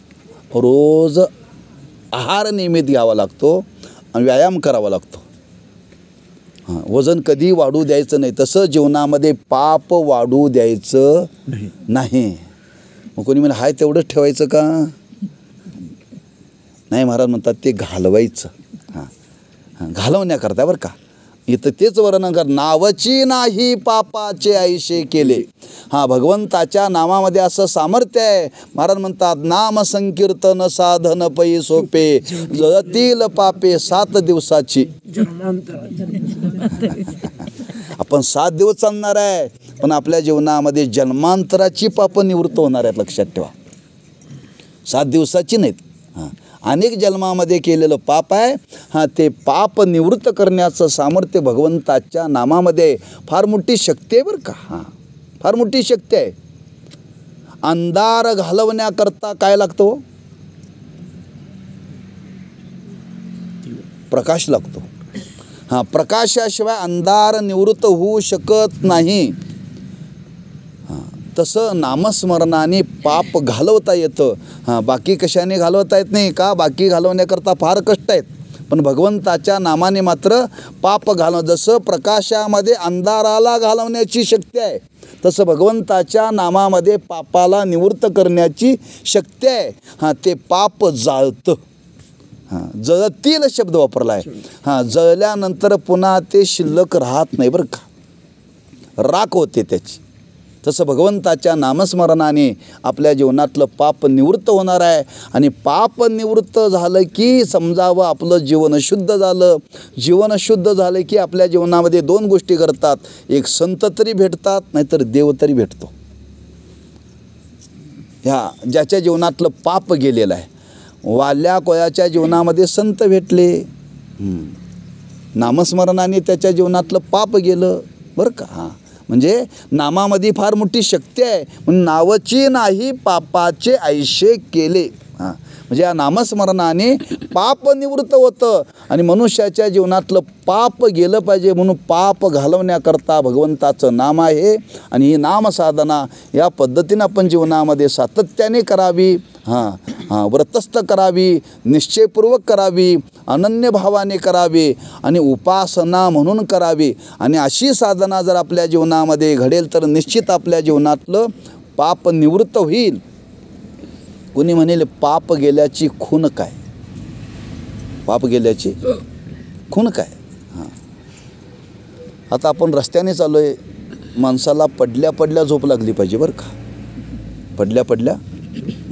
रोज आहार नियमित घ्यावा लागतो आणि व्यायाम करावा लागतो. वजन कधी वाढू द्यायचं नाही. तसं जीवनामध्ये पाप वाढू द्यायचं नाही. मग कोणी म्हणे हाय तेवढंच ठेवायचं का? नाही, महाराज म्हणतात ते घालवायचं. घालवण्याकरता बरं का. इथं तेच वर्णन कर, नावाची नाही पापाचे ऐशे केले. भगवंताच्या नामामध्ये असं सामर्थ्य आहे. महाराज म्हणतात नाम संकीर्तन साधन पै सोपे, जळतील पापे 7 दिवसाची. आपण 7 दिवस चालणार आहे, पण आपल्या जीवनामध्ये जन्मांतराची पाप निवृत्त होणार आहेत. लक्षात ठेवा, 7 दिवसाची नाहीत. अनेक जन्मामध्ये केलेलं पाप आहे. ते पाप निवृत्त करण्याचं सामर्थ्य भगवंताच्या नामामध्ये फार मोठी शक्ती आहे बरं का. फार मोठी शक्ती आहे. अंधार घालवण्याकरता काय लागतो? प्रकाश लागतो. प्रकाशाशिवाय अंधार निवृत्त होऊ शकत नाही. तसं नामस्मरणाने पाप घालवता येतं. बाकी कशाने घालवता येत नाही का? बाकी घालवण्याकरता फार कष्ट आहेत, पण भगवंताच्या नामाने मात्र पाप जसं प्रकाशामध्ये अंधाराला घालवण्याची शक्ती आहे, तसं भगवंताच्या नामामध्ये पापाला निवृत्त करण्याची शक्ती आहे. ते पाप जाळतं. जळतील शब्द वापरला आहे. जळल्यानंतर पुन्हा ते शिल्लक राहत नाही बरं का, राख होते त्याची. तसं भगवंताच्या नामस्मरणाने आपल्या जीवनातलं पाप निवृत्त होणार आहे. आणि पाप निवृत्त झालं की समजावं आपलं जीवन शुद्ध झालं. जीवन शुद्ध झालं की आपल्या जीवनामध्ये 2 गोष्टी घडतात. एक संत तरी भेटतात, नाहीतर देव तरी भेटतो. ज्याच्या जीवनातलं पाप गेलेलं आहे. वाल्या कोयाच्या जीवनामध्ये संत भेटले, नामस्मरणाने त्याच्या जीवनातलं पाप गेलं बरं का. म्हणजे नामामध्ये फार मोठी शक्ती आहे. म्हणून नावाची नाही पापाचे ऐशे केले. म्हणजे या नामस्मरणाने पाप निवृत्त होतं आणि मनुष्याच्या जीवनातलं पाप गेलं पाहिजे. म्हणून पाप घालवण्याकरता भगवंताचं नाम आहे. आणि ही नामसाधना या पद्धतीनं आपण जीवनामध्ये सातत्याने करावी. व्रतस्थ करावी, निश्चयपूर्वक करावी, अनन्य भावाने करावी आणि उपासना म्हणून करावी. आणि अशी साधना जर आपल्या जीवनामध्ये घडेल तर निश्चित आपल्या जीवनातलं पाप निवृत्त होईल. कोणी म्हणेल पाप गेल्याची खून काय? पाप गेल्याची खून काय? आता आपण रस्त्याने चाललो आहे, माणसाला पडल्या पडल्या झोप लागली पाहिजे बरं का. पडल्या पडल्या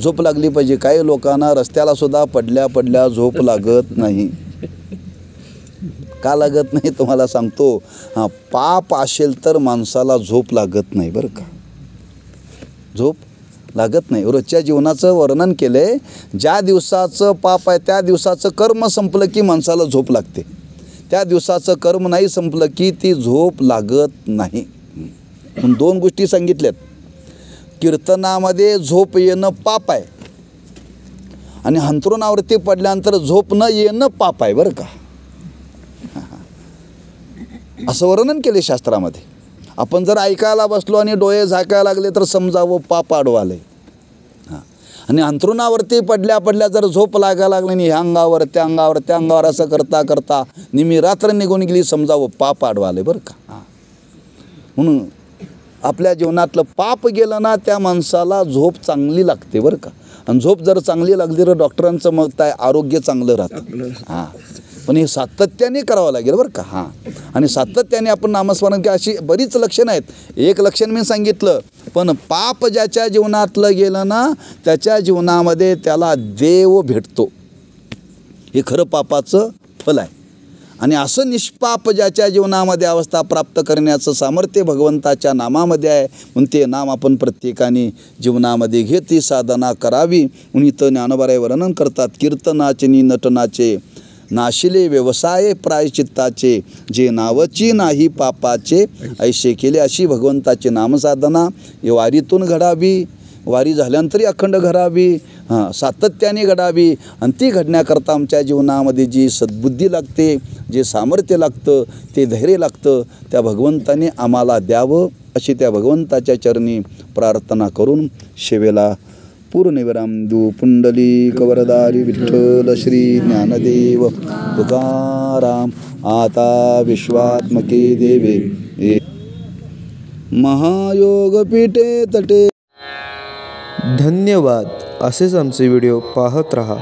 झोप लागली पाहिजे. काही लोकांना रस्त्याला सुद्धा पडल्या पडल्या झोप लागत नाही. का लागत नाही तुम्हाला सांगतो. पाप असेल तर माणसाला झोप लागत नाही बरं का. झोप लागत नाही. रोजच्या जीवनाचं वर्णन केलं आहे. ज्या दिवसाचं पाप आहे त्या दिवसाचं कर्म संपलं की माणसाला झोप लागते. त्या दिवसाचं कर्म नाही संपलं की ती झोप लागत नाही. म्हणून 2 गोष्टी सांगितल्यात. कीर्तनामध्ये झोप येणं पाप आहे. आणि अंथरुणावरती पडल्यानंतर झोप न येणं पाप आहे बरं का. असं वर्णन केले शास्त्रामध्ये. आपण जर ऐकायला बसलो आणि डोळे झाकायला लागले तर समजावं पाप आडवं आलंय. आणि अंथरुणावरती पडल्या जर झोप लागायला लागली आणि ह्या अंगावर त्या अंगावर असं करता करता निमी रात्र निघून गेली समजावं पाप आडवं आलंय बरं का. म्हणून आपल्या जीवनातलं पाप गेलं ना त्या माणसाला झोप चांगली लागते बरं का. आणि झोप जर चांगली लागली तर डॉक्टरांचं मत आहे आरोग्य चांगलं राहतं. हां, पण हे सातत्याने करावं लागेल बरं का. हां, आणि सातत्याने आपण नामस्मरण की अशी बरीच लक्षणं आहेत. एक लक्षण मी सांगितलं, पण पाप ज्याच्या जीवनातलं गेलं ना त्याच्या जीवनामध्ये त्याला देव भेटतो. हे खरं पापाचं फल आहे. आणि असं निष्पाप ज्याच्या जीवनामध्ये अवस्था प्राप्त करण्याचं सामर्थ्य भगवंताच्या नामामध्ये आहे. म्हणून ते नाम आपण प्रत्येकाने जीवनामध्ये घेत साधना करावी. म्हणून इथं ज्ञानोबाराय वर्णन करतात, कीर्तनाचे नि नटनाचे नाशिले व्यवसाय प्रायचित्ताचे, जे नावची नाही पापाचे ऐसे केले. अशी भगवंताची नामसाधना ही वारीतून घडावी, वारी झाल्यानंतरही अखंड घडावी, सातत्याने घडावी. आणि ती घडण्याकरता आमच्या जीवनामध्ये जी सद्बुद्धी लागते, जे सामर्थ्य लागतं, ते धैर्य लागतं, त्या भगवंताने आम्हाला द्यावं अशी त्या भगवंताच्या चरणी प्रार्थना करून सेवेला पूर्णविराम देऊ. पुंडली कवरदारी विठ्ठल श्री ज्ञानदेव तुकाराम आता विश्वात्मके देवे महायोग पीठे तटे. धन्यवाद. असेच आमचे व्हिडिओ पाहत रहा.